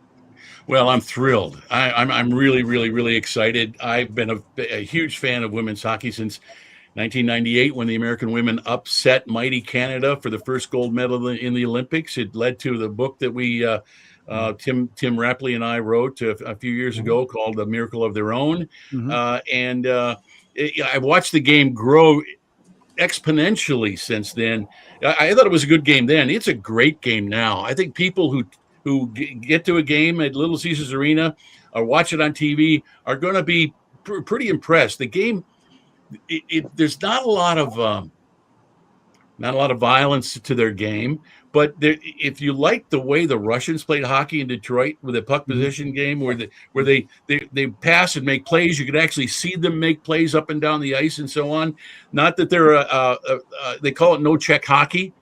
Well, I'm thrilled. I'm really, really, really excited. I've been a huge fan of women's hockey since 1998 when the American women upset mighty Canada for the first gold medal in the Olympics. It led to the book that we Tim Rapley and I wrote a few years ago called "The Miracle of Their Own," and I've watched the game grow exponentially since then. I thought it was a good game then. It's a great game now. I think people who get to a game at Little Caesars Arena or watch it on TV are going to be pretty impressed. The game, there's not a lot of violence to their game, but if you like the way the Russians played hockey in Detroit with a puck possession game where they pass and make plays, you could actually see them make plays up and down the ice and so on. Not that they're they call it no check hockey.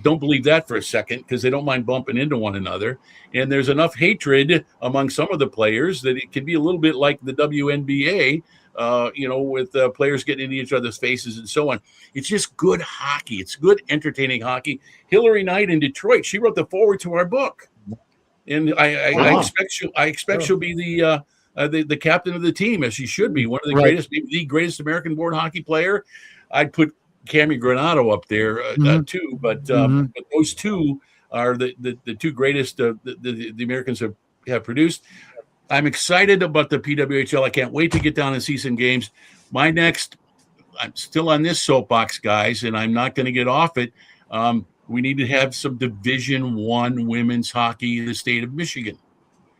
Don't believe that for a second, because they don't mind bumping into one another. And there's enough hatred among some of the players that it can be a little bit like the WNBA, with players getting into each other's faces and so on. It's just good hockey. It's good, entertaining hockey. Hillary Knight in Detroit, she wrote the foreword to our book. And I expect she'll be the captain of the team, as she should be. One of the greatest, maybe the greatest American-born hockey player. I'd put Cammy Granato up there too, but those two are the two greatest the Americans have produced. I'm excited about the PWHL. I can't wait to get down and see some games. I'm still on this soapbox, guys, and I'm not going to get off it. We need to have some Division I women's hockey in the state of Michigan.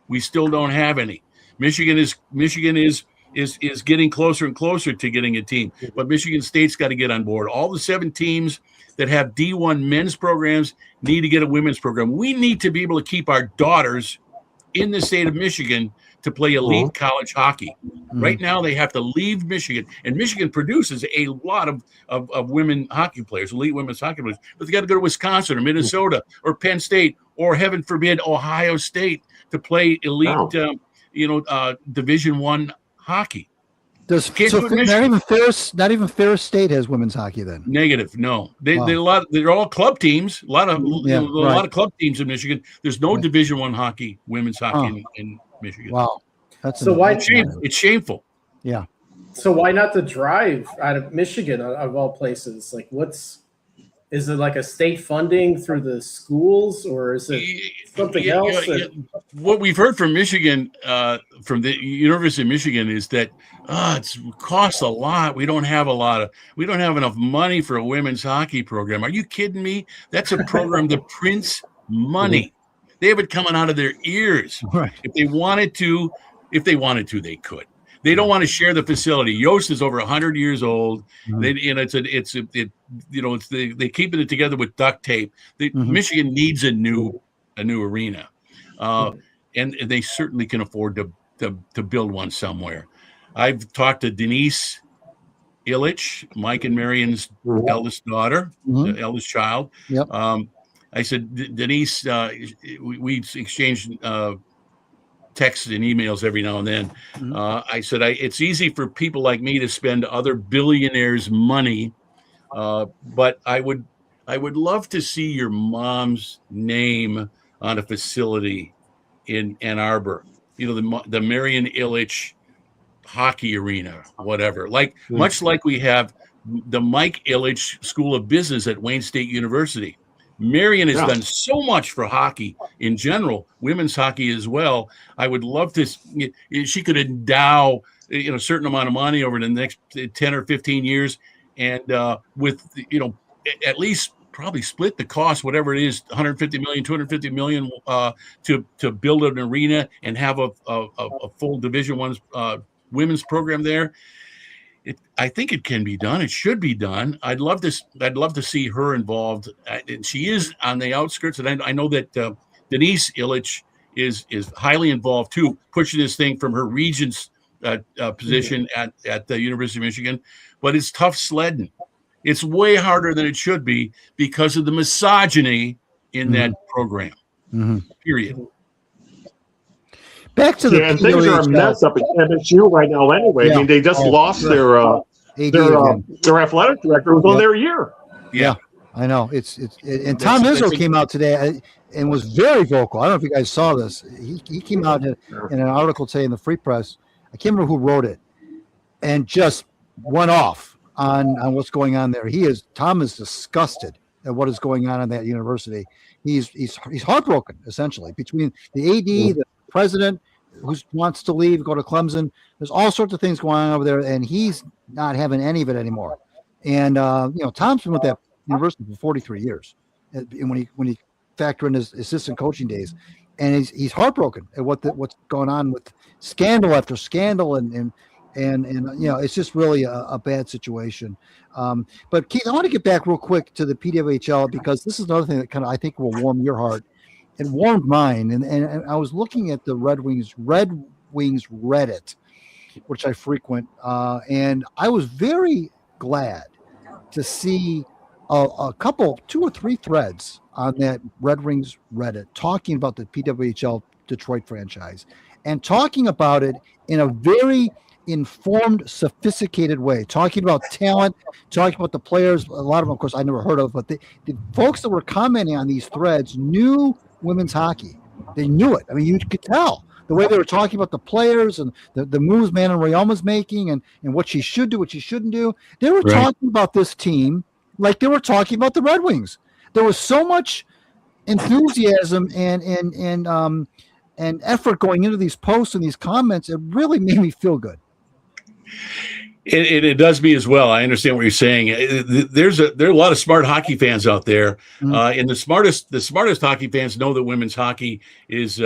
We still don't have any. Michigan is getting closer and closer to getting a team, but Michigan State's got to get on board. All the 7 teams that have D1 men's programs need to get a women's program. We need to be able to keep our daughters in the state of Michigan to play elite college hockey. Right now, they have to leave Michigan, and Michigan produces a lot of women hockey players, elite women's hockey players, but they got to go to Wisconsin or Minnesota or Penn State or, heaven forbid, Ohio State to play elite, Division I hockey. Not even Ferris State has women's hockey then. Negative, no. They're all club teams. A lot of club teams in Michigan. There's no Division I hockey, women's hockey in Michigan. Wow, it's shameful. Yeah. So why not the drive out of Michigan of all places? Like, is it like a state funding through the schools, or is it something else? What we've heard from Michigan, from the University of Michigan, is that it costs a lot. We don't have enough money for a women's hockey program. Are you kidding me? That's a program that prints money. They have it coming out of their ears. Right. If they wanted to, they could. They don't want to share the facility. Yost is over 100 years old. They keeping it together with duct tape. Michigan needs a new arena, and they certainly can afford to build one somewhere. I've talked to Denise Illich, Mike and Marion's eldest daughter, the eldest child. Yep. I said, Denise, we exchanged texts and emails every now and then. I said, it's easy for people like me to spend other billionaires' money, but I would love to see your mom's name on a facility in Ann Arbor. The Marion Illich hockey arena, whatever. Much like we have the Mike Illich School of Business at Wayne State University. Marion has done so much for hockey in general, women's hockey as well. I would love to. She could endow a certain amount of money over the next 10 or 15 years, and with at least probably split the cost, whatever it is, 150 million, 250 million, to build an arena and have a full Division I women's program there. I think it can be done. It should be done. I'd love to see her involved. She is on the outskirts, and I know that Denise Illich is highly involved too, pushing this thing from her regent's position at the University of Michigan. But it's tough sledding. It's way harder than it should be because of the misogyny in that program. Period. Back to the and things are a mess up at MSU right now anyway. I mean, they just lost their athletic director was on their year. Yeah, I know. And Tom Izzo came out today. and was very vocal. I don't know if you guys saw this. He came out in an article today in the Free Press. I can't remember who wrote it, and just went off on what's going on there. Tom is disgusted at what is going on in that university. He's heartbroken, essentially, between the AD, the president who wants to leave, go to Clemson. There's all sorts of things going on over there, and he's not having any of it anymore. And Tom's been with that university for 43 years. And when he factor in his assistant coaching days, and he's heartbroken at what's going on with scandal after scandal, and it's just really a bad situation. But Keith, I want to get back real quick to the PWHL, because this is another thing that kind of I think will warm your heart. It warmed mine, and I was looking at the Red Wings Reddit, which I frequent, and I was very glad to see a couple, 2 or 3 threads on that Red Wings Reddit talking about the PWHL Detroit franchise, and talking about it in a very informed, sophisticated way, talking about talent, talking about the players. A lot of them, of course, I never heard of, but the folks that were commenting on these threads knew women's hockey. They knew it. I mean, you could tell the way they were talking about the players and the moves Manon Rheaume's making, and what she should do, what she shouldn't do. They were talking about this team like they were talking about the Red Wings. There was so much enthusiasm and effort going into these posts and these comments. It really made me feel good. It does me as well. I understand what you're saying. There are a lot of smart hockey fans out there, and the smartest hockey fans know that women's hockey is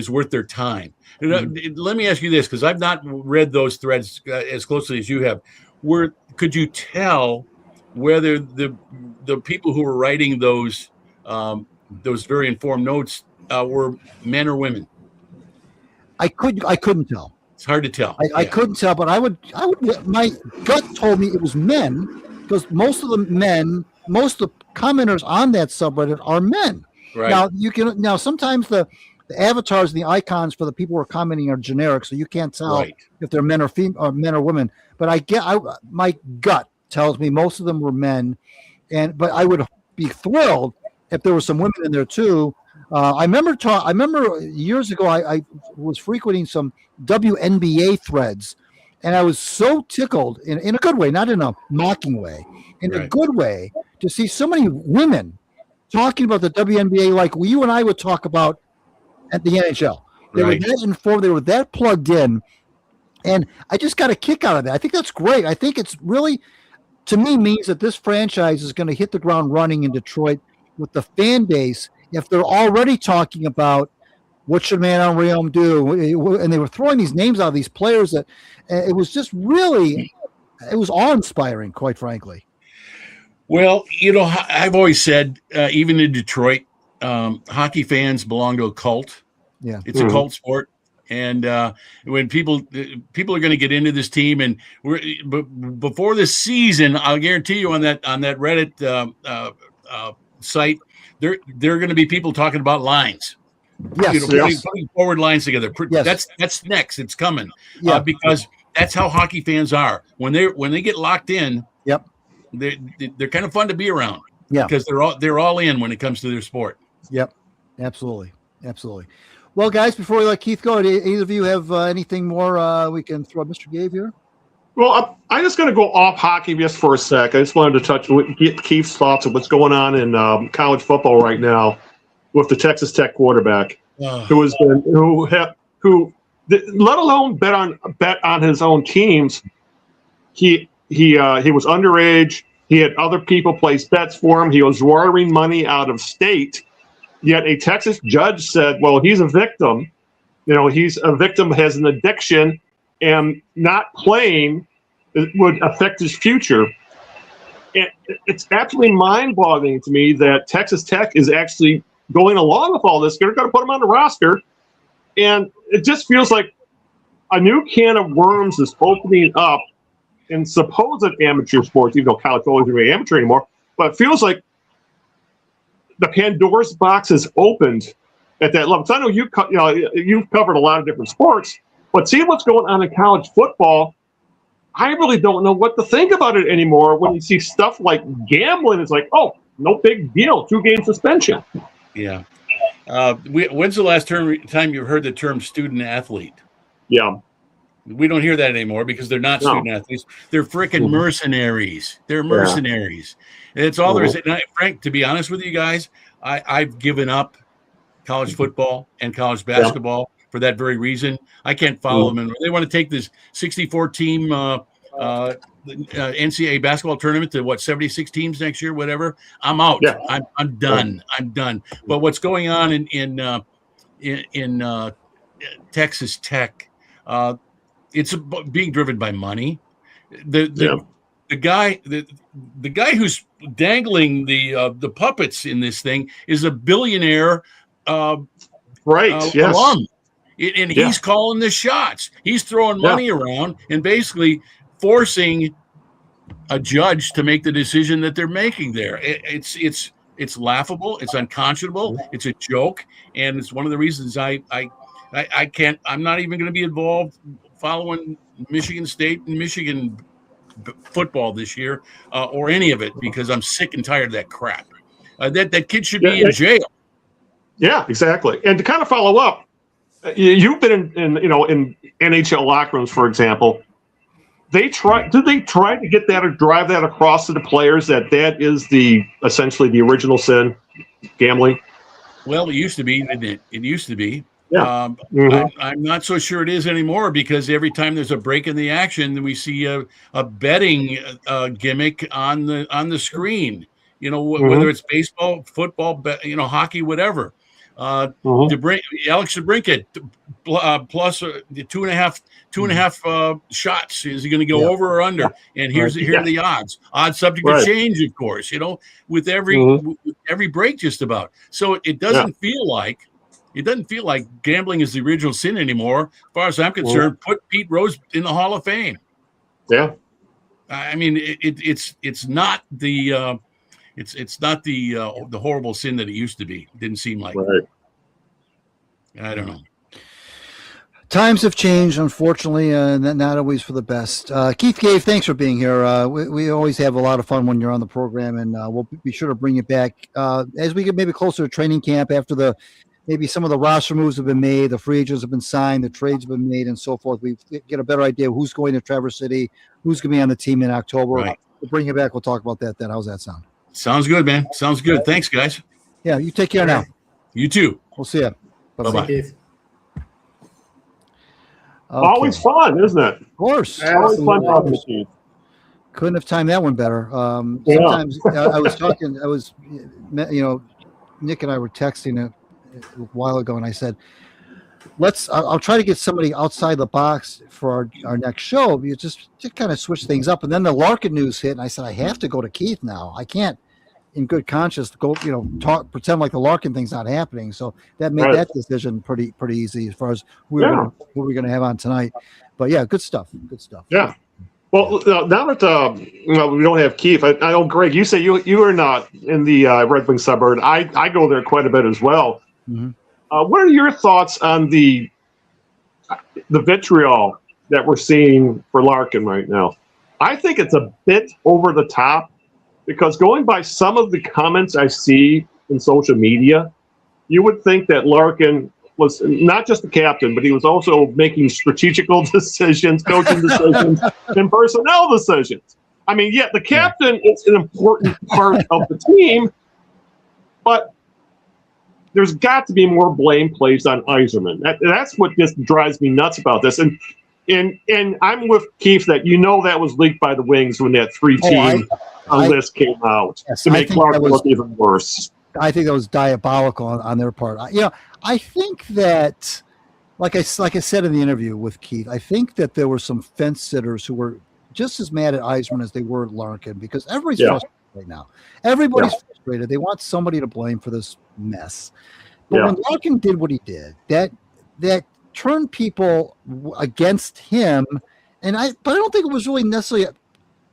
worth their time. Let me ask you this, because I've not read those threads as closely as you have. Could you tell whether the people who were writing those very informed notes were men or women? I couldn't tell. It's hard to tell. I couldn't tell, but I would. My gut told me it was men, because most of the commenters on that subreddit are men. Right. Now sometimes the avatars and the icons for the people who are commenting are generic, so you can't tell if they're men or men or women. But my gut tells me most of them were men, but I would be thrilled if there were some women in there too. I remember years ago I was frequenting some WNBA threads, and I was so tickled in a good way, not in a mocking way, in a good way, to see so many women talking about the WNBA like you and I would talk about at the NHL. They were that informed, they were that plugged in, and I just got a kick out of that. I think that's great. I think it's really, to me, means that this franchise is going to hit the ground running in Detroit with the fan base. If they're already talking about what should Manon Rhéaume do, and they were throwing these names out of these players, that it was just really, it was awe-inspiring, quite frankly. Well, I've always said, even in Detroit, hockey fans belong to a cult. Yeah, it's a cult sport, and when people are going to get into this team, and before this season, I'll guarantee you on that Reddit site, there are going to be people talking about lines. Yes, putting forward lines together. Yes. That's next. It's coming. Because that's how hockey fans are. When they get locked in, they're kind of fun to be around. Yeah, because they're all in when it comes to their sport. Yep, absolutely. Well, guys, before we let Keith go, do either of you have anything more we can throw at Mr. Gabe here? Well, I'm just going to go off hockey just for a sec. I just wanted to get Keith's thoughts of what's going on in college football right now with the Texas Tech quarterback, who let alone bet on his own teams. He was underage. He had other people place bets for him. He was wiring money out of state. Yet a Texas judge said, "Well, he's a victim. He's a victim, has an addiction." And not playing would affect his future. It's absolutely mind-boggling to me that Texas Tech is actually going along with all this. They're going to put him on the roster. And it just feels like a new can of worms is opening up in supposed amateur sports, even though college football isn't really amateur anymore. But it feels like the Pandora's box is opened at that level. So I know you've covered a lot of different sports. But seeing what's going on in college football, I really don't know what to think about it anymore. When you see stuff like gambling, it's like, oh, no big deal, 2-game suspension. Yeah. When's the last time you've heard the term student athlete? Yeah. We don't hear that anymore because they're not student athletes. They're freaking mercenaries. They're mercenaries. And it's all there is. And Frank, to be honest with you guys, I've given up college football and college basketball for that very reason. I can't follow them. And they want to take this 64-team NCAA basketball tournament to 76 teams next year, whatever. I'm out. Yeah. I'm done. I'm done. But what's going on in Texas Tech? It's being driven by money. The guy who's dangling the puppets in this thing is a billionaire, alum. And he's calling the shots. He's throwing money around and basically forcing a judge to make the decision that they're making there. It's laughable. It's unconscionable. It's a joke, and it's one of the reasons I can't. I'm not even going to be involved following Michigan State and Michigan football this year or any of it because I'm sick and tired of that crap. That kid should be in jail. Yeah, exactly. And to kind of follow up, you've been in NHL locker rooms, for example. Did they try to get that or drive that across to the players that is essentially the original sin, gambling? Well, it used to be, didn't it? It used to be. Yeah. I'm not so sure it is anymore because every time there's a break in the action, we see a betting gimmick on the screen. Whether it's baseball, football, hockey, whatever. Alex DeBrincat plus 2.5 shots. Is he going to go over or under? And here are the odds. Odds subject to change, of course. With every break, just about. So it doesn't feel like gambling is the original sin anymore. As far as I'm concerned, put Pete Rose in the Hall of Fame. Yeah, I mean it's not the. It's not the horrible sin that it used to be. It didn't seem like. Right. I don't know. Times have changed, unfortunately, and not always for the best. Keith Gave, thanks for being here. We always have a lot of fun when you're on the program, and we'll be sure to bring you back as we get maybe closer to training camp after maybe some of the roster moves have been made, the free agents have been signed, the trades have been made, and so forth. We get a better idea of who's going to Traverse City, who's going to be on the team in October. Right. We'll bring you back. We'll talk about that then. How's that sound? Sounds good, man. Sounds good. Thanks, guys. Yeah, you take care now. You too. We'll see you. Bye-bye. Keith. Okay. Always fun, isn't it? Of course. Always fun talking to you. Couldn't have timed that one better. Sometimes I was talking, Nick and I were texting a while ago, and I said, I'll try to get somebody outside the box for our next show. Just to kind of switch things up. And then the Larkin news hit, and I said, I have to go to Keith now. I can't, in good conscience, go, pretend like the Larkin thing's not happening. So that made that decision pretty easy as far as who we're going to have on tonight. But yeah, good stuff. Good stuff. Yeah. Well, now that we don't have Keith, I know, Greg, you say you are not in the Red Wing suburb. I go there quite a bit as well. Mm-hmm. What are your thoughts on the vitriol that we're seeing for Larkin right now? I think it's a bit over the top because going by some of the comments I see in social media, you would think that Larkin was not just the captain, but he was also making strategical decisions, coaching decisions, and personnel decisions. I mean, the captain is an important part of the team, but there's got to be more blame placed on Yzerman. That's what just drives me nuts about this. And I'm with Keith that that was leaked by the Wings when that 3-team list came out to make Clark look even worse. I think that was diabolical on their part. I think that, like I said in the interview with Keith, I think that there were some fence sitters who were just as mad at Yzerman as they were at Larkin because everybody's frustrated right now. Everybody's frustrated. They want somebody to blame for this mess. But when Larkin did what he did, that turned people against him. But I don't think it was really necessarily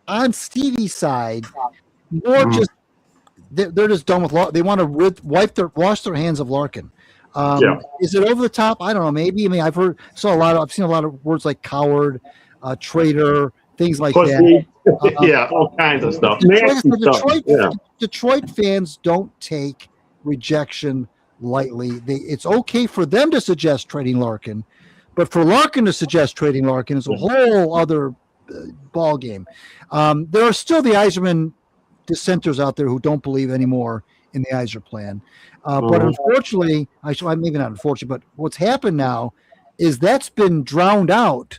on Stevie's side. More just they're just done with Larkin. They want to wash their hands of Larkin. Is it over the top? I don't know. Maybe. I mean, I've seen a lot of words like coward, traitor, things like that. All kinds of stuff. Detroit fans don't take rejection lightly. It's okay for them to suggest trading Larkin, but for Larkin to suggest trading Larkin is a whole other ball game. There are still the Yzerman dissenters out there who don't believe anymore in the Yzer plan. But unfortunately, maybe not unfortunately, but what's happened now is that's been drowned out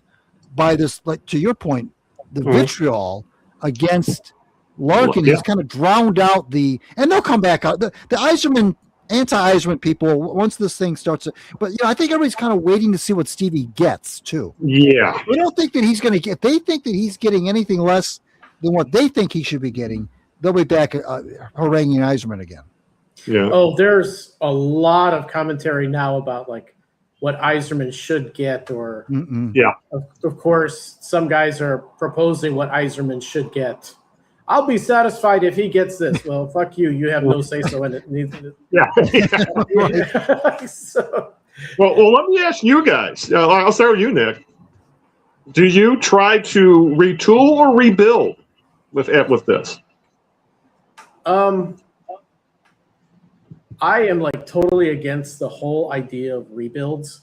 by this, like to your point, the vitriol against Larkin has kind of drowned out and they'll come back out. The Yzerman, anti-Yzerman people, once this thing starts, but I think everybody's kind of waiting to see what Stevie gets too. Yeah. They don't think that he's going to get, they think that he's getting anything less than what they think he should be getting. They'll be back haranguing Yzerman again. Yeah. Oh, there's a lot of commentary now about like what Yzerman should get, or of course, some guys are proposing what Yzerman should get. I'll be satisfied if he gets this. Well, fuck you. You have no say-so in it. So, well, let me ask you guys. I'll start with you, Nick. Do you try to retool or rebuild with this? I am like totally against the whole idea of rebuilds.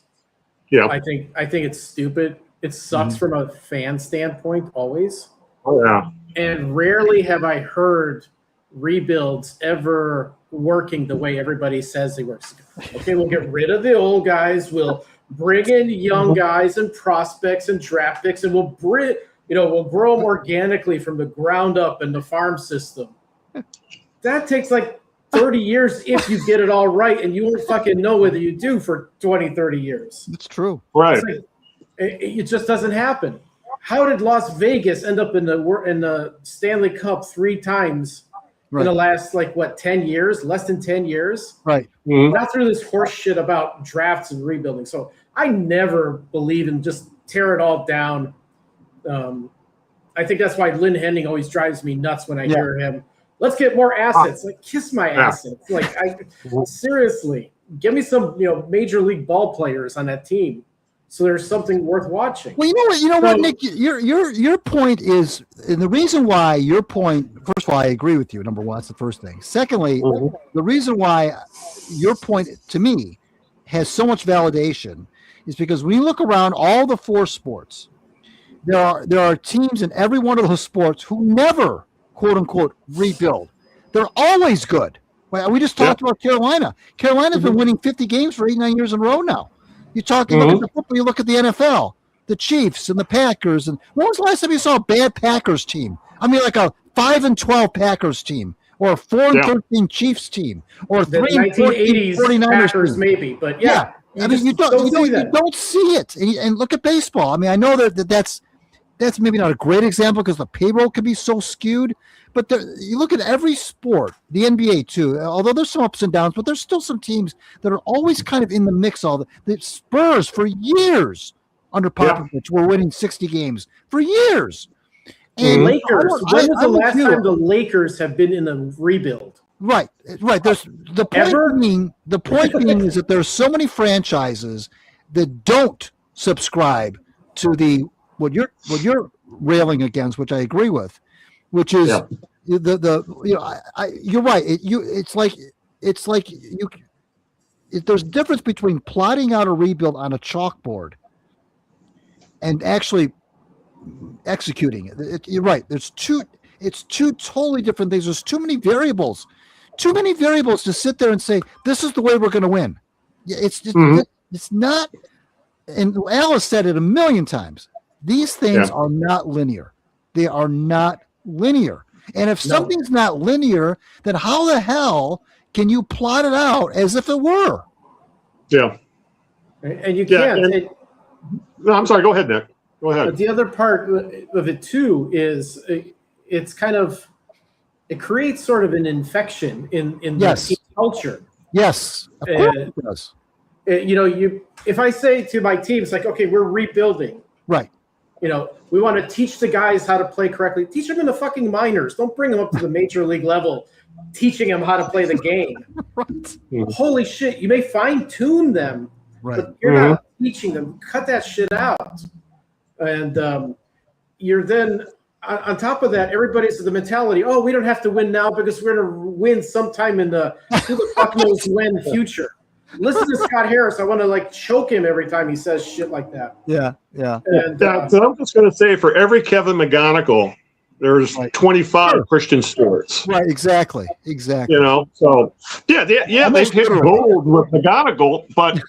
Yeah. I think it's stupid. It sucks from a fan standpoint always. Oh, yeah. And rarely have I heard rebuilds ever working the way everybody says they work. Okay, we'll get rid of the old guys. We'll bring in young guys and prospects and draft picks, and we'll grow them organically from the ground up in the farm system. That takes like 30 years if you get it all right, and you won't fucking know whether you do for 20, 30 years. That's true. Right. Like, it just doesn't happen. How did Las Vegas end up in the Stanley Cup 3 times in the last 10 years? Less than 10 years. Right. Not through this horse shit about drafts and rebuilding. So I never believe in just tear it all down. I think that's why Lynn Henning always drives me nuts when I hear him. Let's get more assets. Like, kiss my assets. Like, seriously, give me some major league ball players on that team, so there's something worth watching. Well, you know what, Nick, your point is, and the reason why your point. First of all, I agree with you. Number one, that's the first thing. Secondly, the reason why your point to me has so much validation is because when you look around all the 4 sports, there are teams in every one of those sports who never, quote unquote, rebuild. They're always good. We just talked about Carolina. Carolina's been winning 50 games for 8-9 years in a row now. You look at the football, you look at the NFL, the Chiefs and the Packers. And when was the last time you saw a bad Packers team? I mean, like a 5-12 Packers team, or a 4-13 Chiefs team, or a 3-14 49ers Packers team. maybe, but I mean, you don't see it. And look at baseball. I mean, I know that's maybe not a great example because the payroll can be so skewed. But you look at every sport, the NBA too, although there's some ups and downs, but there's still some teams that are always kind of in the mix. The Spurs for years under Popovich were winning 60 games for years. And Lakers. When was the last time the Lakers have been in a rebuild? Right. There's the point being is that there's so many franchises that don't subscribe to what you're railing against, which I agree with. Which is you're right. There's a difference between plotting out a rebuild on a chalkboard and actually executing it. You're right. It's two totally different things. There's too many variables to sit there and say this is the way we're going to win. It's not. And Al has said it a million times. These things are not linear. They are not linear. And if something's not linear, then how the hell can you plot it out as if it were? Yeah. And you can't. No, I'm sorry. Go ahead, Nick. Go ahead. But the other part of it too is it's kind of, it creates sort of an infection in the team culture. Yes. Of course it does. If I say to my team, it's like, okay, we're rebuilding. Right. We want to teach the guys how to play correctly. Teach them in the fucking minors. Don't bring them up to the major league level, teaching them how to play the game. Right. Holy shit. You may fine tune them, but you're not teaching them. Cut that shit out. And you're then, on top of that, everybody's the mentality, we don't have to win now because we're going to win sometime in the who the fuck knows when future. listen to Scott Harris. I want to like choke him every time he says shit like that. Yeah. And, so I'm just going to say, for every Kevin McGonigal, there's 25 Christian Stewarts. Right. Exactly. You know, so they've hit gold with McGonigal, but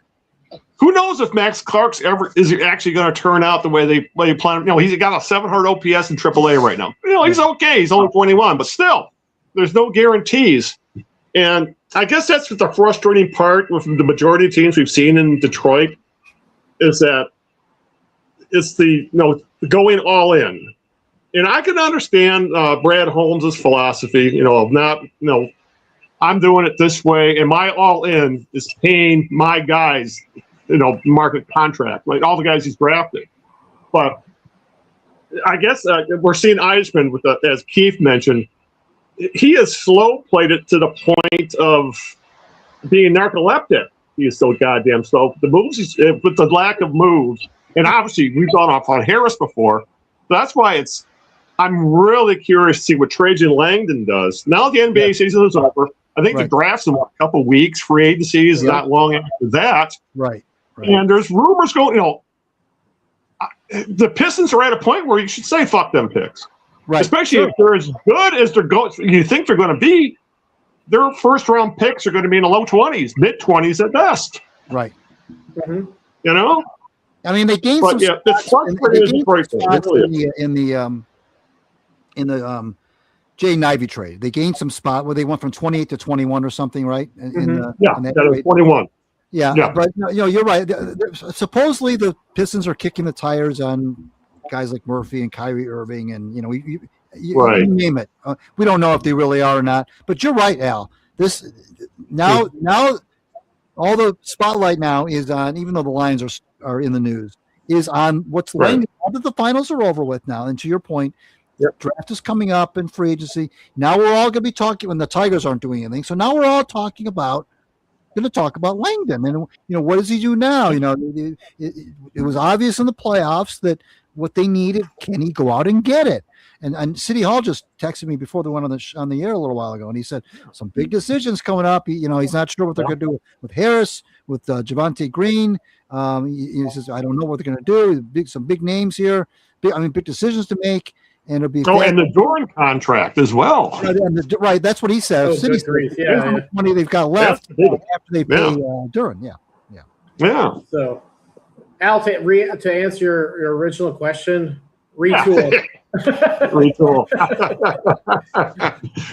who knows if Max Clark's is actually going to turn out the way they plan? You know, he's got a 700 OPS in AAA right now. You know, he's okay. He's only 21, but still, there's no guarantees. And I guess that's the frustrating part with the majority of teams we've seen in Detroit is that it's the going all in. And I can understand Brad Holmes' philosophy. I'm doing it this way, and my all in is paying my guys. Market contract, like all the guys he's drafted. But I guess we're seeing Yzerman as Keith mentioned, he has slow played it to the point of being narcoleptic. He is so goddamn slow. The moves, with the lack of moves, and obviously we've gone off on Harris before. So that's why I'm really curious to see what Trajan Langdon does. Now the NBA season is over. I think the draft's in a couple weeks. Free agency is not long after that. Right. And there's rumors going, the Pistons are at a point where you should say, fuck them picks. Right. Especially if they're as good as you think they're going to be, their first round picks are going to be in the low 20s, mid 20s at best. Right. Mm-hmm. You know? I mean, they gained some spots in the Jay Nivey trade. They gained some spot where they went from 28 to 21 or something, right? In that 21. Yeah, but you're right. Supposedly the Pistons are kicking the tires on guys like Murphy and Kyrie Irving, and you name it. We don't know if they really are or not. But you're right, Al. This now all the spotlight now is on. Even though the Lions are in the news, is on what's Langdon. Now that the finals are over with now, and to your point, draft is coming up in free agency. Now we're all going to be talking when the Tigers aren't doing anything. So now we're all talking about. Going to talk about Langdon and what does he do now? It was obvious in the playoffs that what they needed, can he go out and get it? And City Hall just texted me before they went on the air a little while ago, and he said some big decisions coming up. He's not sure what they're going to do with Harris, with Javonte Green. He says I don't know what they're going to do. Some big names here. Big decisions to make. And it'll be and the Duran contract as well. Right, that's what he said. Oh, City how much money they've got left after they pay Duran. Yeah. So, Al, to answer your original question, retool. Retool.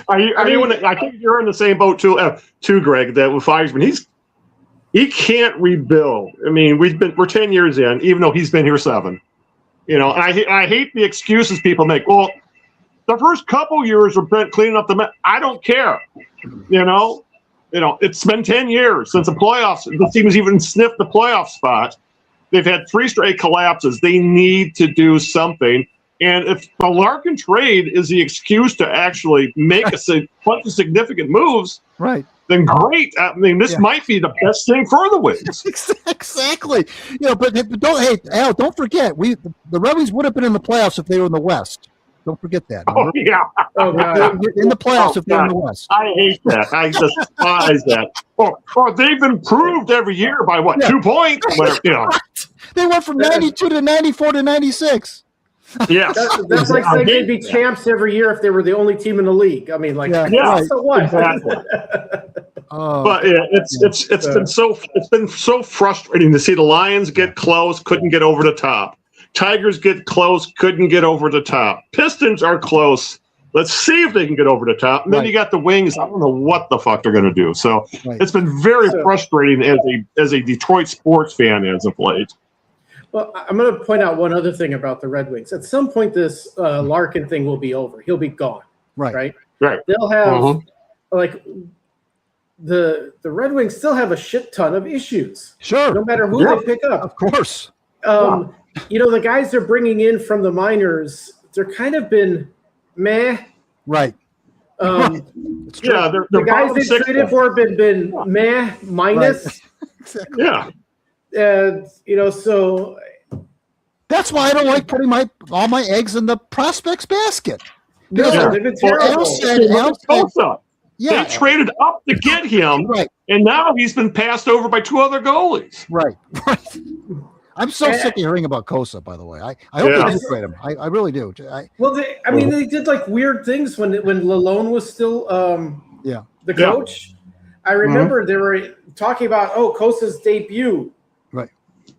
I think you're in the same boat too, Greg. That with Yzerman, he can't rebuild. I mean, we're 10 years in, even though he's been here 7. And I hate the excuses people make. Well, the first couple years were spent cleaning up the mess. I don't care. It's been 10 years since the playoffs. The team has even sniffed the playoff spot. They've had 3 straight collapses. They need to do something. And if the Larkin trade is the excuse to actually make a bunch of significant moves, right? Then great. I mean, this might be the best thing for the Wings. Exactly. But don't forget, the Red Wings would have been in the playoffs if they were in the West. Don't forget that. Oh, yeah. In the playoffs if they're in the West. I hate that. I despise that. Or they've improved every year by 2 points? They went from 92 to 94 to 96. Yes. That's like saying they'd be champs every year if they were the only team in the league. I mean, so what? Exactly. But it's been so frustrating to see the Lions get close, couldn't get over the top. Tigers get close, couldn't get over the top. Pistons are close. Let's see if they can get over the top. And then you got the Wings. I don't know what the fuck they're going to do. So it's been very frustrating as a Detroit sports fan as of late. Well, I'm going to point out one other thing about the Red Wings. At some point, this Larkin thing will be over. He'll be gone. Right. They'll have the Red Wings still have a shit ton of issues. Sure. No matter who they pick up. Of course. The guys they're bringing in from the minors, they're kind of been meh. Right. The guys they traded for have been meh, minus. Right. Exactly. Yeah. And so that's why I don't like putting all my eggs in the prospects basket. No, they've been terrible. Yeah. They traded up to get him, Right. and now he's been passed over by 2 other goalies. Right. I'm so sick of hearing about Cossa, by the way. I hope they do trade him. I really do. They did like weird things when Lalone was still the coach. I remember they were talking about Cossa's debut. Right.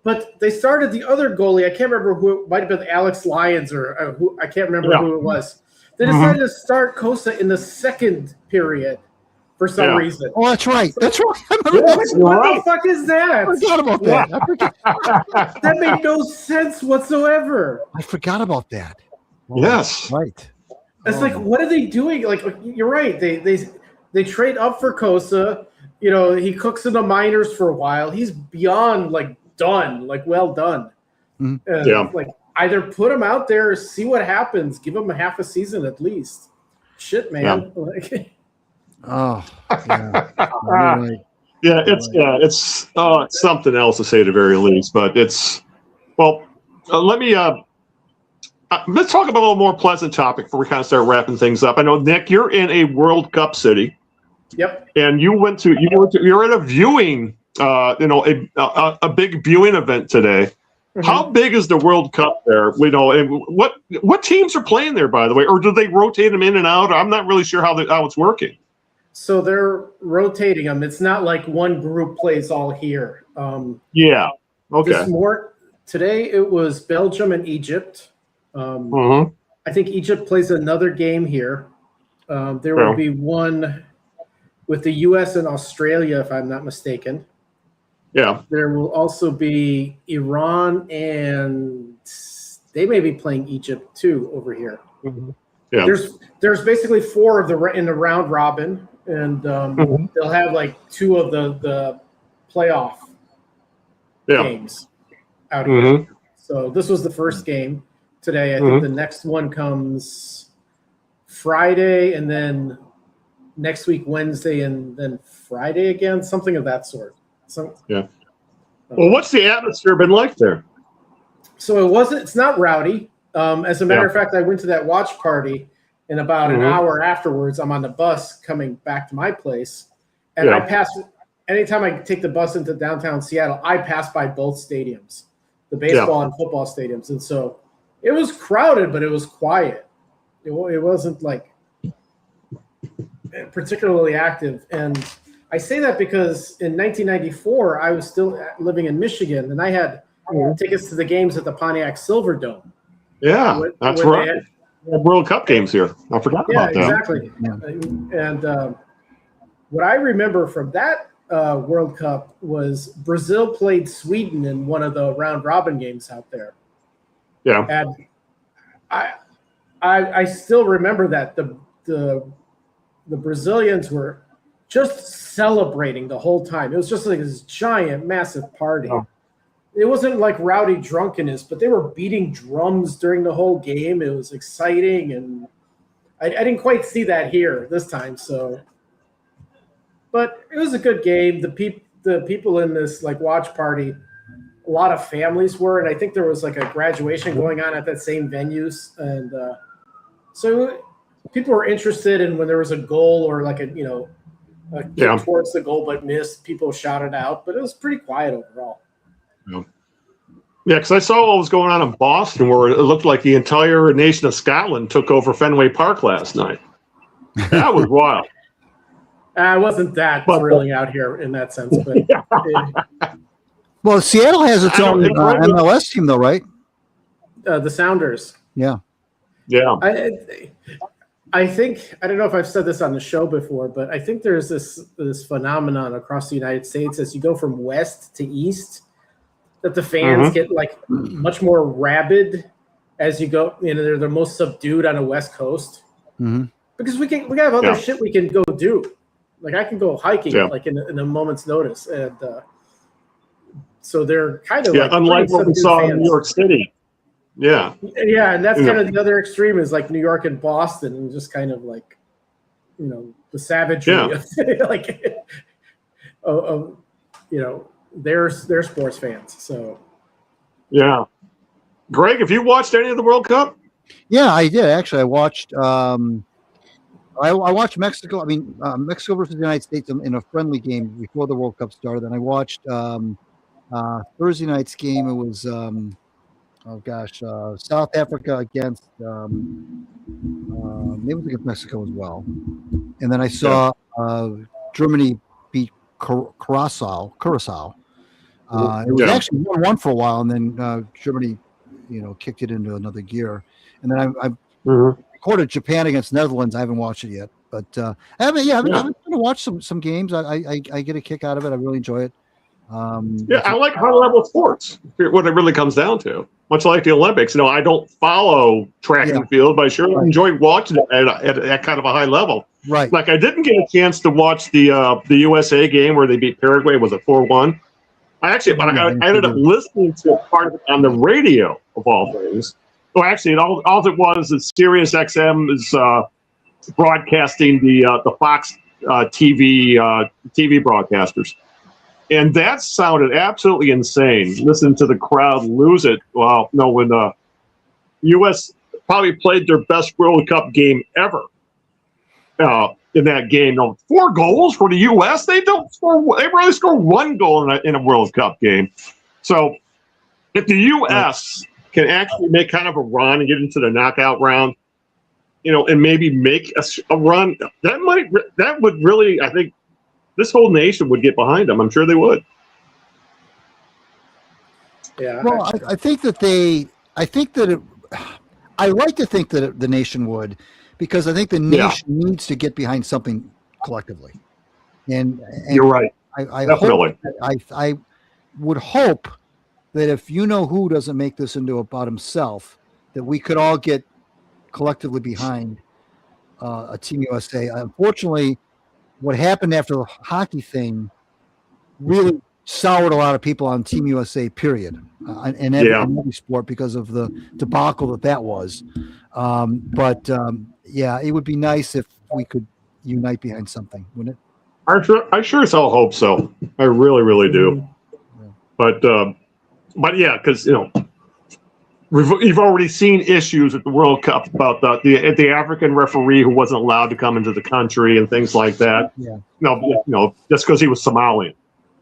But they started the other goalie. I can't remember who it might have been, Alex Lyons or who. I can't remember who it was. They decided to start Cossa in the second period for some reason. Oh, that's right. That's right. What the fuck is that? I forgot about that. That made no sense whatsoever. I forgot about that. Yes. Right. It's like, what are they doing? Like, you're right. They trade up for Cossa. You know, he cooks in the minors for a while. He's beyond done, well done. Mm-hmm. Like, either put him out there, see what happens, give him a half a season at least. Shit, man. Oh, yeah. Right. Yeah, it's something else to say at the very least. But it's let me let's talk about a little more pleasant topic before we kind of start wrapping things up. I know, Nick, you're in a World Cup city. Yep. And you're at a viewing, a big viewing event today. Mm-hmm. How big is the World Cup there? And what teams are playing there, by the way, or do they rotate them in and out? I'm not really sure how it's working. So they're rotating them. It's not like one group plays all here. Yeah. Okay. Today it was Belgium and Egypt. I think Egypt plays another game here. There will be one with the U.S. and Australia, if I'm not mistaken. Yeah. There will also be Iran, and they may be playing Egypt too over here. Mm-hmm. Yeah. There's basically 4 in the round robin, and they'll have 2 of the playoff games out here. So this was the first game today. I think the next one comes Friday, and then next week Wednesday, and then Friday again, something of that sort. Well, what's the atmosphere been like there? So it's not rowdy. As a matter of fact, I went to that watch party, and about an hour afterwards, I'm on the bus coming back to my place, and I pass. Anytime I take the bus into downtown Seattle, I pass by both stadiums, the baseball and football stadiums, and so it was crowded, but it was quiet. It wasn't particularly active, and I say that because in 1994, I was still living in Michigan, and I had tickets to the games at the Pontiac Silverdome. Yeah, that's right. They had World Cup games here. I forgot about that. Exactly. Yeah. And what I remember from that World Cup was Brazil played Sweden in one of the round robin games out there. Yeah. And I still remember that the Brazilians were just celebrating the whole time. It was just like this giant, massive party. Oh. It wasn't like rowdy drunkenness, but they were beating drums during the whole game. It was exciting, and I didn't quite see that here this time. So, but it was a good game. The people in this watch party, a lot of families were, and I think there was a graduation going on at that same venues, and so people were interested. And when there was a goal or a kick towards the goal but missed, people shouted out. But it was pretty quiet overall. Yeah, because I saw what was going on in Boston, where it looked like the entire nation of Scotland took over Fenway Park last night. That was wild. I wasn't that thrilling out here in that sense, but well, Seattle has its own MLS team, though, right? The Sounders. Yeah. I think, I don't know if I've said this on the show before, but I think there's this phenomenon across the United States as you go from west to east, that the fans get much more rabid as you go. They're the most subdued on the West Coast because we have other shit we can go do. I can go hiking in a moment's notice, and so they're kind of unlike what we saw in New York City. Yeah, and that's kind of the other extreme is New York and Boston, and just kind of the savagery of they're sports fans. So yeah, Greg, have you watched any of the World Cup? Yeah, I did actually. I watched I watched Mexico. I mean, Mexico versus the United States in a friendly game before the World Cup started. And I watched Thursday night's game. It was South Africa against maybe it was against Mexico as well. And then I saw Germany beat Curacao. It was actually 1-1 for a while, and then Germany, kicked it into another gear. And then I recorded Japan against Netherlands. I haven't watched it yet, but I've been to watch some games. I get a kick out of it. I really enjoy it. I like high level sports. What it really comes down to, much like the Olympics. I don't follow track and field, but I sure enjoy watching it at kind of a high level. Right. Like I didn't get a chance to watch the USA game where they beat Paraguay. Was it 4-1? I ended up listening to part of it on the radio of all things. So actually, all it was is Sirius XM is broadcasting the Fox TV broadcasters. And that sounded absolutely insane. Listen to the crowd lose it. Well, no, when the U.S. probably played their best World Cup game ever in that game. 4 goals for the U.S. They really score 1 goal in a World Cup game. So if the U.S. can actually make kind of a run and get into the knockout round, and maybe make a run, that would really, I think, this whole nation would get behind them. I'm sure they would. Yeah. Well, I like to think that the nation would, because I think the nation needs to get behind something collectively. And you're right. Definitely. I would hope that if who doesn't make this into about himself, that we could all get collectively behind a Team USA. Unfortunately, what happened after the hockey thing really soured a lot of people on Team USA, period, in every sport because of the debacle that was. It would be nice if we could unite behind something, wouldn't it? I sure as hell hope so. I really, really do. Yeah. But yeah, because you've already seen issues at the World Cup about the African referee who wasn't allowed to come into the country and things like that. Yeah. Just because he was Somalian.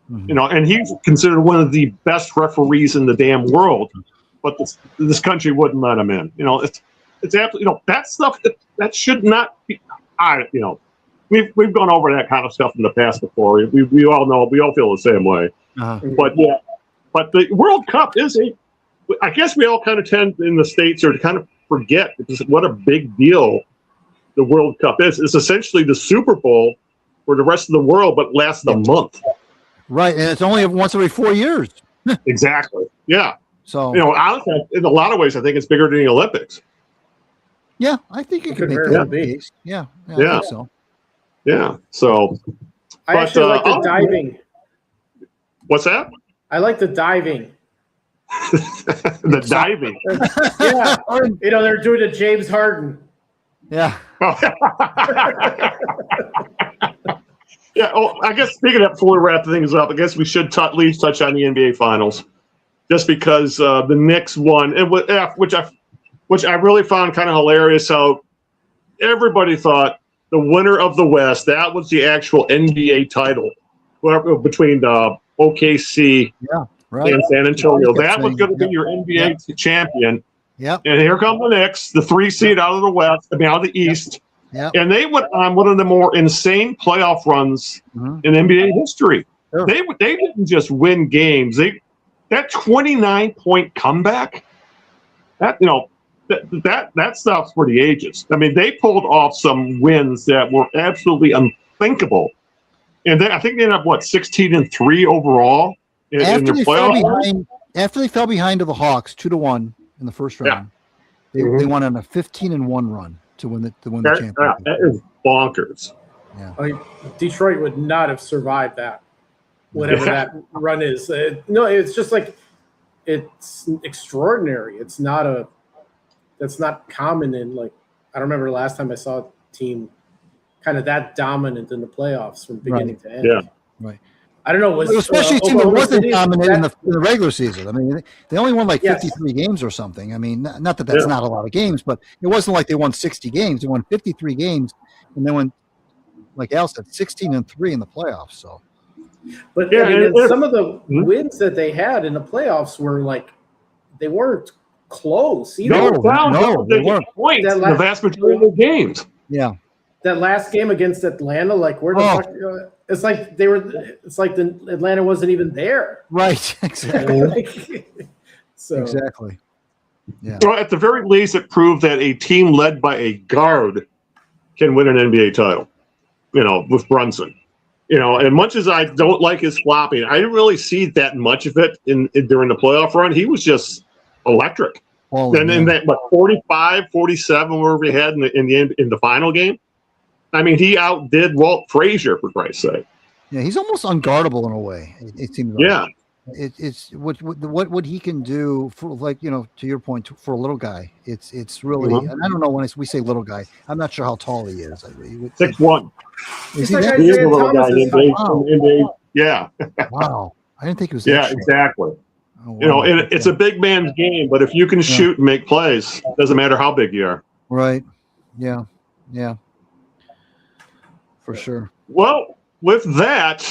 And he's considered one of the best referees in the damn world, but this country wouldn't let him in. It's absolutely that stuff that should not be. We've gone over that kind of stuff in the past before. We all know, we all feel the same way. But the World Cup is I guess we all kind of tend in the States to kind of forget what a big deal the World Cup is. It's essentially the Super Bowl for the rest of the world, but lasts a month. Right, and it's only once every 4 years. Exactly. Yeah. So honestly, in a lot of ways, I think it's bigger than the Olympics. Yeah, I think it could make that case. Yeah, I think so. Yeah. So I actually like the diving. What's that? I like the diving. The diving. Yeah. They're doing a James Harden. Yeah. Yeah. Oh, I guess speaking of before we wrap things up, I guess we should at least touch on the NBA Finals, just because the Knicks won, and which I really found kind of hilarious. How everybody thought the winner of the West, that was the actual NBA title, between OKC and San Antonio. That was going to be your NBA champion. Yep. And here come the Knicks, the 3 seed out of the East. Yep. And they went on one of the more insane playoff runs in NBA history. Sure. They didn't just win games. That 29-point comeback, that stuff's for the ages. I mean, they pulled off some wins that were absolutely unthinkable. And then I think they ended up 16-3 overall in their playoff. After they fell behind to the Hawks 2-1 in the first round, they went on a 15-1 run to win the championship. That is bonkers. Yeah. Detroit would not have survived that, whatever that run is. It's just it's extraordinary. That's not common in I don't remember the last time I saw a team kind of that dominant in the playoffs from beginning to end. Yeah. Right. I don't know. Especially a team that Oklahoma wasn't City, dominant in the regular season. I mean, they only won like Yes. 53 games or something. I mean, not that that's not a lot of games, but it wasn't like they won 60 games. They won 53 games, and they went, like Al said, 16-3 in the playoffs. So, but I mean, and some of the wins that they had in the playoffs were like they weren't close either. No, they weren't. Points in the vast majority of the games. Yeah. That last game against Atlanta, like where the fuck? It's like they were. It's like the Atlanta wasn't even there. Right. Exactly. Exactly. Yeah. So at the very least, it proved that a team led by a guard can win an NBA title. With Brunson. And much as I don't like his flopping, I didn't really see that much of it during the playoff run. He was just electric. Then in that 45, 47, wherever he had in the final game. I mean, he outdid Walt Frazier, for Christ's sake. Yeah, he's almost unguardable in a way. It seems like. Yeah. It's what he can do for, like, to your point, for a little guy. It's really, and I don't know when we say little guy. I'm not sure how tall he is. 6'1". He's like Isaiah Thomas's height. Yeah. Wow. I didn't think it was. Yeah, exactly. Oh, wow. It's a big man's game, but if you can shoot and make plays, it doesn't matter how big you are. Right. Yeah. Yeah. For sure. Well, with that,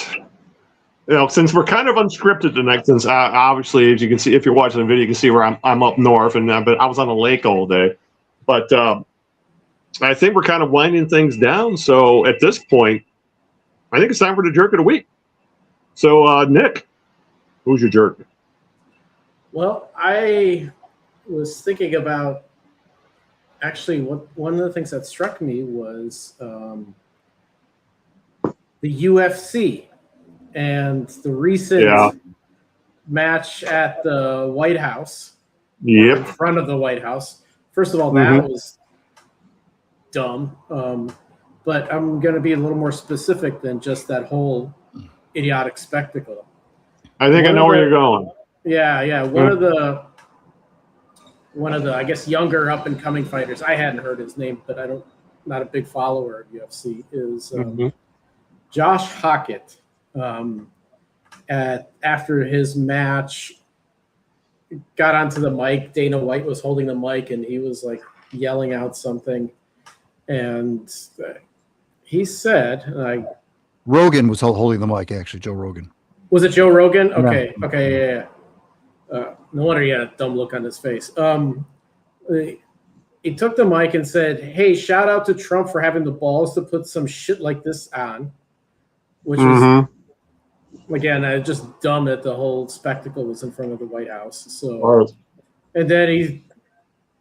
since we're kind of unscripted tonight, since obviously, as you can see, if you're watching the video, you can see where I'm up north, but I was on a lake all day. But I think we're kind of winding things down. So at this point, I think it's time for the jerk of the week. So, Nick, who's your jerk? Well, I was thinking about actually one of the things that struck me was the UFC and the recent match at the White House. Yep. In front of the White House. First of all, that was dumb. But I'm going to be a little more specific than just that whole idiotic spectacle. I think I know where you're going. Yeah. One of the I guess younger up and coming fighters. I hadn't heard his name, but not a big follower of UFC. Is Josh Hockett. After his match, got onto the mic. Dana White was holding the mic, and he was like yelling out something. And he said, Rogan was holding the mic. Actually, Joe Rogan. Was it Joe Rogan? Okay, yeah. No wonder he had a dumb look on his face. He took the mic and said, "Hey, shout out to Trump for having the balls to put some shit like this on," which was, again, just dumb that the whole spectacle was in front of the White House. So, and then he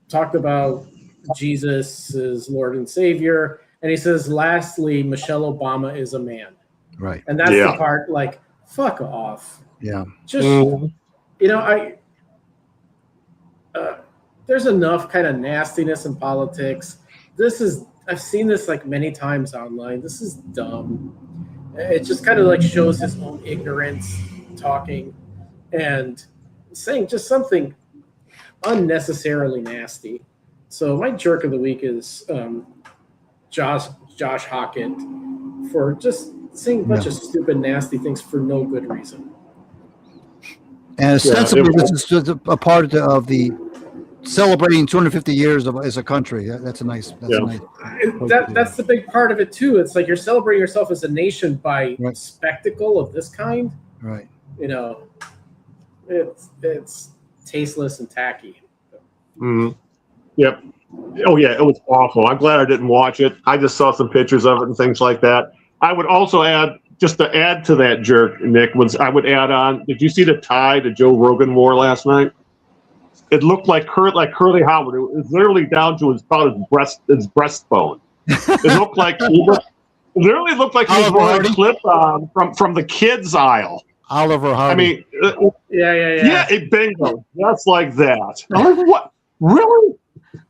talked about Jesus is Lord and Savior, and he says, lastly, Michelle Obama is a man. Right. And that's the part, like, fuck off. Yeah. Just, there's enough kind of nastiness in politics. I've seen this like many times online. This is dumb. It just kind of like shows his own ignorance talking and saying just something unnecessarily nasty. So my jerk of the week is Josh Hockett for just saying a bunch of stupid, nasty things for no good reason. And ostensibly, this is just a part of the celebrating 250 years as a country. That's a nice. That's the big part of it too. It's like you're celebrating yourself as a nation by spectacle of this kind. Right. It's tasteless and tacky. Yep. Oh yeah, it was awful. I'm glad I didn't watch it. I just saw some pictures of it and things like that. I would also add, just to add to that jerk, Nick, I would add on. Did you see the tie that Joe Rogan wore last night? It looked like Curly Howard. It was literally down to his breastbone. It looked like he was wearing a clip from the kids aisle. Oliver Hardy. I mean, yeah, bingo, just like that. I'm like, what? Really?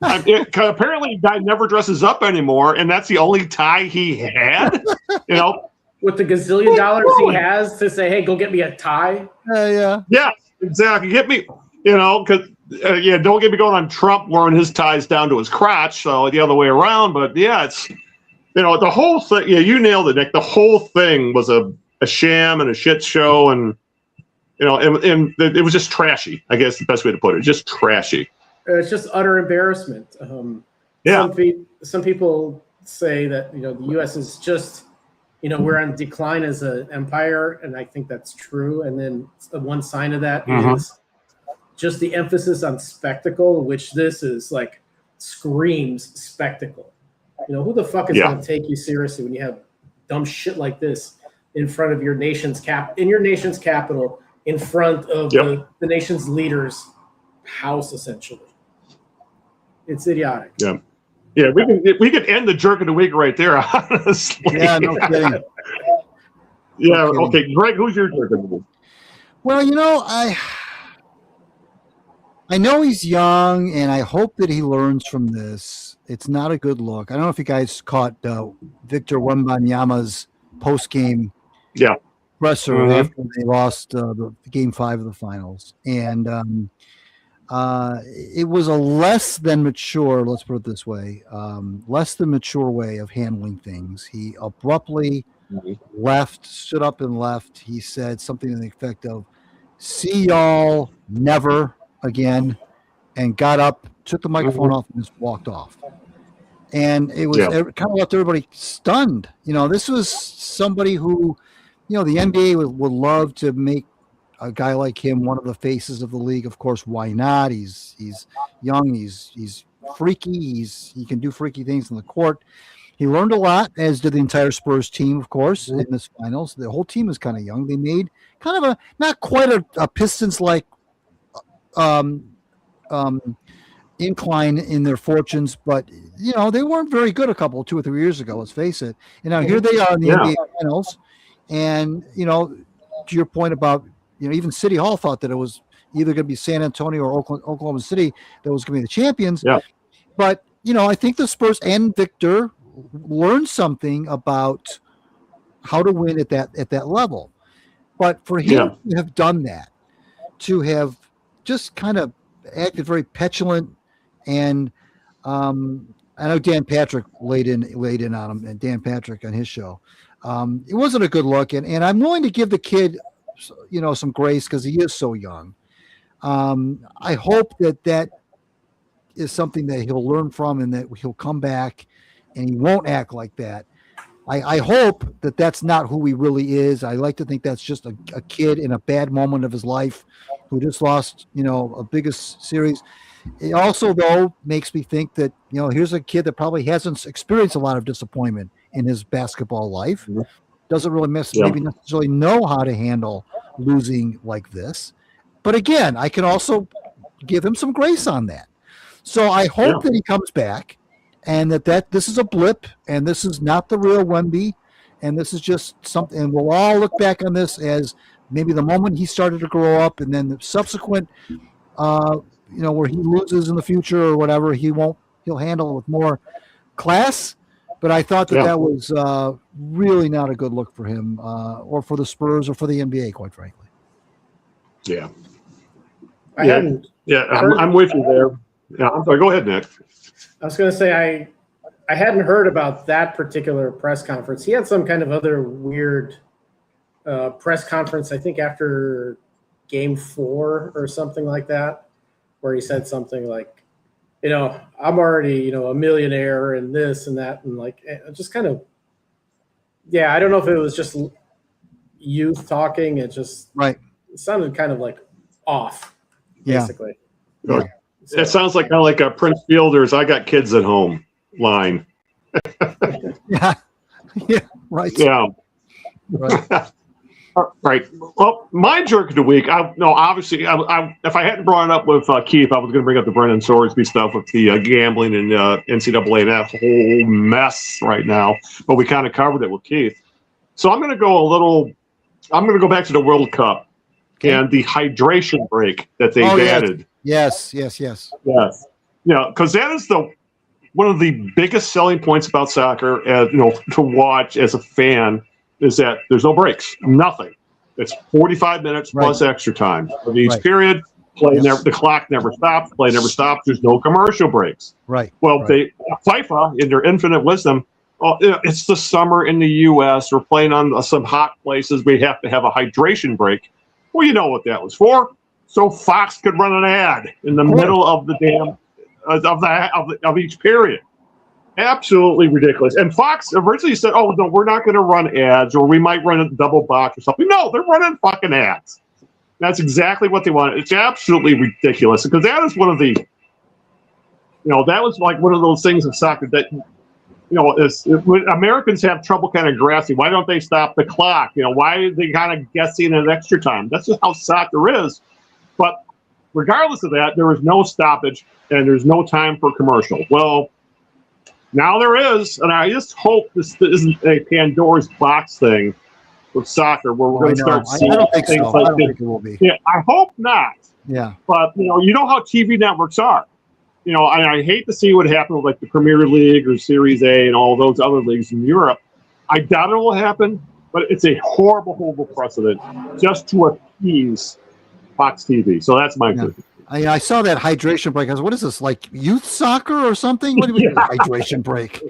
Apparently, the guy never dresses up anymore, and that's the only tie he had. With the gazillion dollars he has to say, "Hey, go get me a tie." Yeah, exactly. Get me, because don't get me going on Trump wearing his ties down to his crotch. So the other way around. But it's the whole thing. Yeah, you nailed it, Nick. The whole thing was a a sham and a shit show, and and it was just trashy. I guess the best way to put it, just trashy. It's just utter embarrassment. Some people say that the U.S. is just we're on decline as an empire, and I think that's true. And then one sign of that is just the emphasis on spectacle, which this is like screams spectacle. Who the fuck is going to take you seriously when you have dumb shit like this in front of your nation's capital, in front of the nation's leader's house, essentially? It's idiotic. Yeah. Yeah, we could end the jerk of the week right there, honestly. Yeah, no kidding. Yeah, okay. Greg, who's your jerk of the week? Well, I know he's young, and I hope that he learns from this. It's not a good look. I don't know if you guys caught Victor Wembanyama's post-game presser after they lost the Game 5 of the finals. And it was a less than mature, let's put it this way, less than mature way of handling things. He abruptly stood up and left. He said something to the effect of, "See y'all never again," and got up, took the microphone off, and just walked off. And it was kind of left everybody stunned. This was somebody who, the NBA would love to make a guy like him one of the faces of the league. Of course, why not? He's young, he's freaky, he can do freaky things in the court. He learned a lot, as did the entire Spurs team, of course, in this finals. The whole team is kind of young. They made kind of not quite a Pistons-like incline in their fortunes, but they weren't very good 2 or 3 years ago, let's face it. And now here they are in the NBA finals, and to your point about even City Hall thought that it was either going to be San Antonio or Oklahoma City that was going to be the champions. Yeah. But I think the Spurs and Victor learned something about how to win at that level. But for him to have done that, to have just kind of acted very petulant, and I know Dan Patrick laid in on him, and Dan Patrick on his show. It wasn't a good look, and I'm willing to give the kid some grace because he is so young. I hope that is something that he'll learn from, and that he'll come back and he won't act like that. I hope that that's not who he really is. I like to think that's just a kid in a bad moment of his life who just lost, a biggest series. It also, though, makes me think that, here's a kid that probably hasn't experienced a lot of disappointment in his basketball life. Doesn't really maybe necessarily know how to handle losing like this. But again, I can also give him some grace on that. So I hope that he comes back, and that this is a blip, and this is not the real Wemby, and this is just something. And we'll all look back on this as maybe the moment he started to grow up, and then the subsequent, where he loses in the future or whatever, he'll handle it with more class. But I thought that was really not a good look for him, or for the Spurs, or for the NBA, quite frankly. Yeah. I'm with you there. Yeah, I'm sorry. Go ahead, Nick. I was going to say I hadn't heard about that particular press conference. He had some kind of other weird press conference, I think after Game 4 or something like that, where he said something like, I'm already, a millionaire and this and that, and like just kind of, I don't know if it was just youth talking. It just it sounded kind of like off, basically. Yeah. So, it sounds like kind of like a Prince Fielder's "I got kids at home" line. Right. Yeah. Right. Right. Well, my jerk of the week. Obviously, if I hadn't brought it up with Keith, I was going to bring up the Brendan Sorsby stuff with the gambling and NCAA. That whole mess right now, but we kind of covered it with Keith. So I'm going to go back to the World Cup and the hydration break that they've added. Yes. Because that is one of the biggest selling points about soccer, to watch as a fan, is that there's no breaks, nothing. It's 45 minutes plus extra time of each period. The clock never stops. Play never stops. There's no commercial breaks. Right. Well, FIFA, in their infinite wisdom, it's the summer in the U.S. We're playing on some hot places. We have to have a hydration break. Well, you know what that was for. So Fox could run an ad in the middle of the damn of each period. Absolutely ridiculous. And Fox originally said, "Oh no, we're not going to run ads, or we might run a double box or something." No, they're running fucking ads. That's exactly what they want. It's absolutely ridiculous because that is one of the, that was like one of those things in soccer that, when Americans have trouble kind of grasping. Why don't they stop the clock? Why are they kind of guessing at extra time? That's just how soccer is. But regardless of that, there is no stoppage and there's no time for commercial. Well, now there is, and I just hope this isn't a Pandora's box thing with soccer where we're going to start seeing things like this. I don't think it will be. Yeah, I hope not. Yeah. But, you know how TV networks are. I hate to see what happened with like the Premier League or Series A and all those other leagues in Europe. I doubt it will happen, but it's a horrible, horrible precedent just to appease Fox TV. So that's my opinion. I saw that hydration break. I was, what is this, like youth soccer or something? What do you mean hydration break?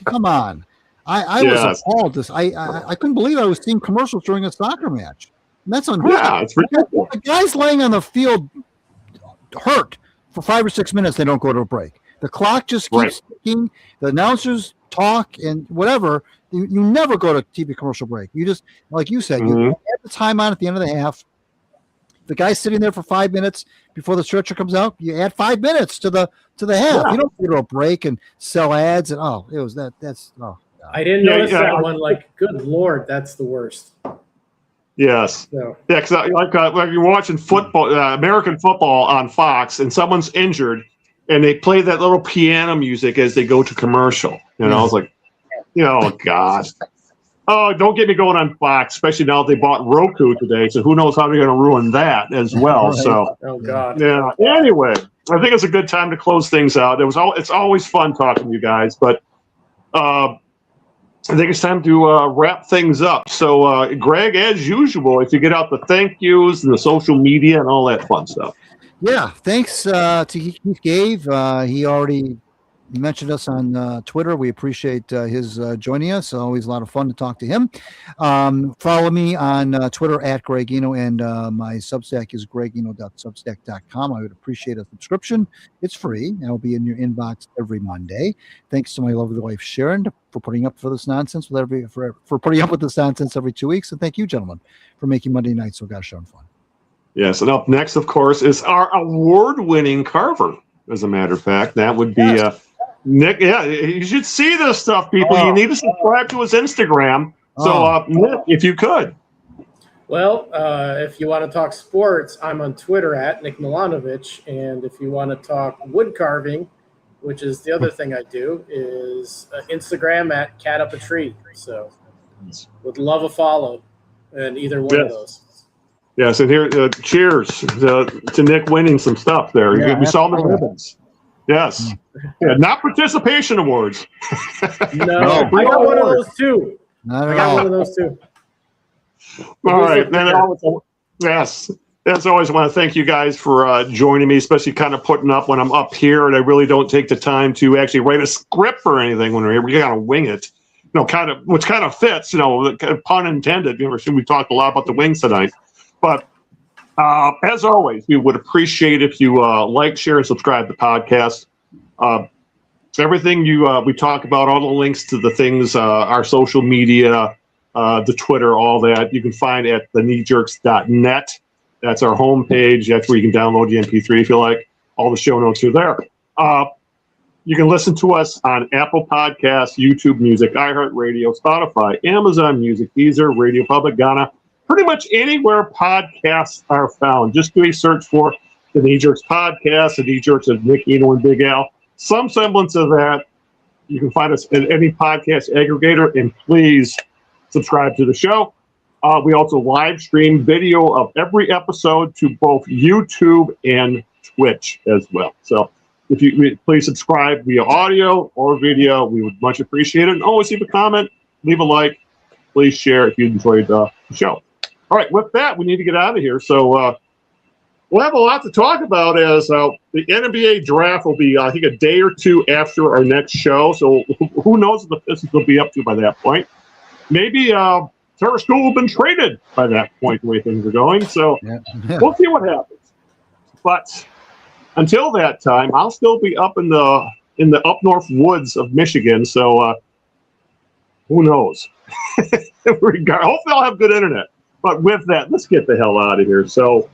Come on. I was appalled. I couldn't believe I was seeing commercials during a soccer match. And that's unreal. Yeah, it's ridiculous. The guys laying on the field hurt for 5 or 6 minutes. They don't go to a break. The clock just keeps ticking. The announcers talk and whatever. You never go to TV commercial break. You just, like you said, you have the time on at the end of the half. The guy's sitting there for 5 minutes before the stretcher comes out. You add 5 minutes to the half. Yeah. You don't go to a break and sell ads and I didn't notice that one. Like, good Lord, that's the worst. Yes. So. Yeah, because like you're watching football, American football on Fox, and someone's injured, and they play that little piano music as they go to commercial. I was like, oh God. Oh, don't get me going on Fox, especially now they bought Roku today. So who knows how they're going to ruin that as well. Right. So, oh God. Yeah. Anyway, I think it's a good time to close things out. It's always fun talking to you guys, but I think it's time to wrap things up. So, Greg, as usual, if you get out the thank yous and the social media and all that fun stuff. Yeah, thanks to Keith Gave. He already mentioned us on Twitter. We appreciate his joining us. Always a lot of fun to talk to him. Follow me on Twitter at Greg Eno, and my Substack is gregeno.substack.com. I would appreciate a subscription. It's free, and it'll be in your inbox every Monday. Thanks to my lovely wife Sharon for putting up for this nonsense for putting up with this nonsense every 2 weeks, and thank you, gentlemen, for making Monday night so gosh darn fun. Yes, and up next, of course, is our award-winning carver. As a matter of fact, that would be Nick. Yeah, you should see this stuff, people. You need to subscribe to his Instagram. So, Nick, if you could. Well, if you want to talk sports, I'm on Twitter at Nick Milanovich, and if you want to talk wood carving, which is the other thing I do, is Instagram at Cat Up a Tree. So, would love a follow, and either one of those. Yes, and here, cheers to Nick winning some stuff there. Yeah, we saw the ribbons. Yes. Yeah, not participation awards. No, I got one of those too. Not at all. One of those too. All right. Yes. As always, I want to thank you guys for joining me, especially kind of putting up when I'm up here and I really don't take the time to actually write a script or anything when we're here. We got to wing it. Which kind of fits, pun intended. We talked a lot about the Wings tonight. But as always, we would appreciate if you like, share, and subscribe to the podcast. Everything we talk about, all the links to the things, our social media, the Twitter, all that, you can find at thekneejerks.net. That's our homepage. That's where you can download the MP3 if you like. All the show notes are there. You can listen to us on Apple Podcasts, YouTube Music, iHeartRadio, Spotify, Amazon Music, Deezer, Radio Public, Ghana. Pretty much anywhere podcasts are found. Just do a search for the Knee Jerks podcast, the Knee Jerks of Nick Eno and Big Al. Some semblance of that. You can find us at any podcast aggregator, and please subscribe to the show. We also live stream video of every episode to both YouTube and Twitch as well. So if you please subscribe via audio or video, we would much appreciate it. And always leave a comment, leave a like, please share if you enjoyed the show. All right, with that, we need to get out of here. So we'll have a lot to talk about as the NBA draft will be, I think, a day or two after our next show. So who knows what the Pistons will be up to by that point. Maybe Trevor School will have been traded by that point, the way things are going. So we'll see what happens. But until that time, I'll still be up in the up north woods of Michigan. So who knows? Hopefully I'll have good internet. But with that, let's get the hell out of here. So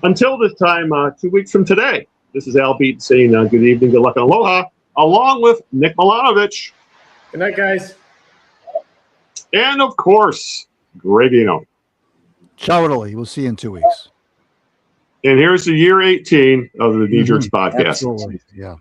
until this time, 2 weeks from today, this is Al Beaton saying good evening, good luck, and aloha, along with Nick Milanovich. Good night, guys. And, of course, Greg Eno. Ciao, Italy. We'll see you in 2 weeks. And here's the year 18 of the Knee Jerks podcast. Absolutely. Yeah.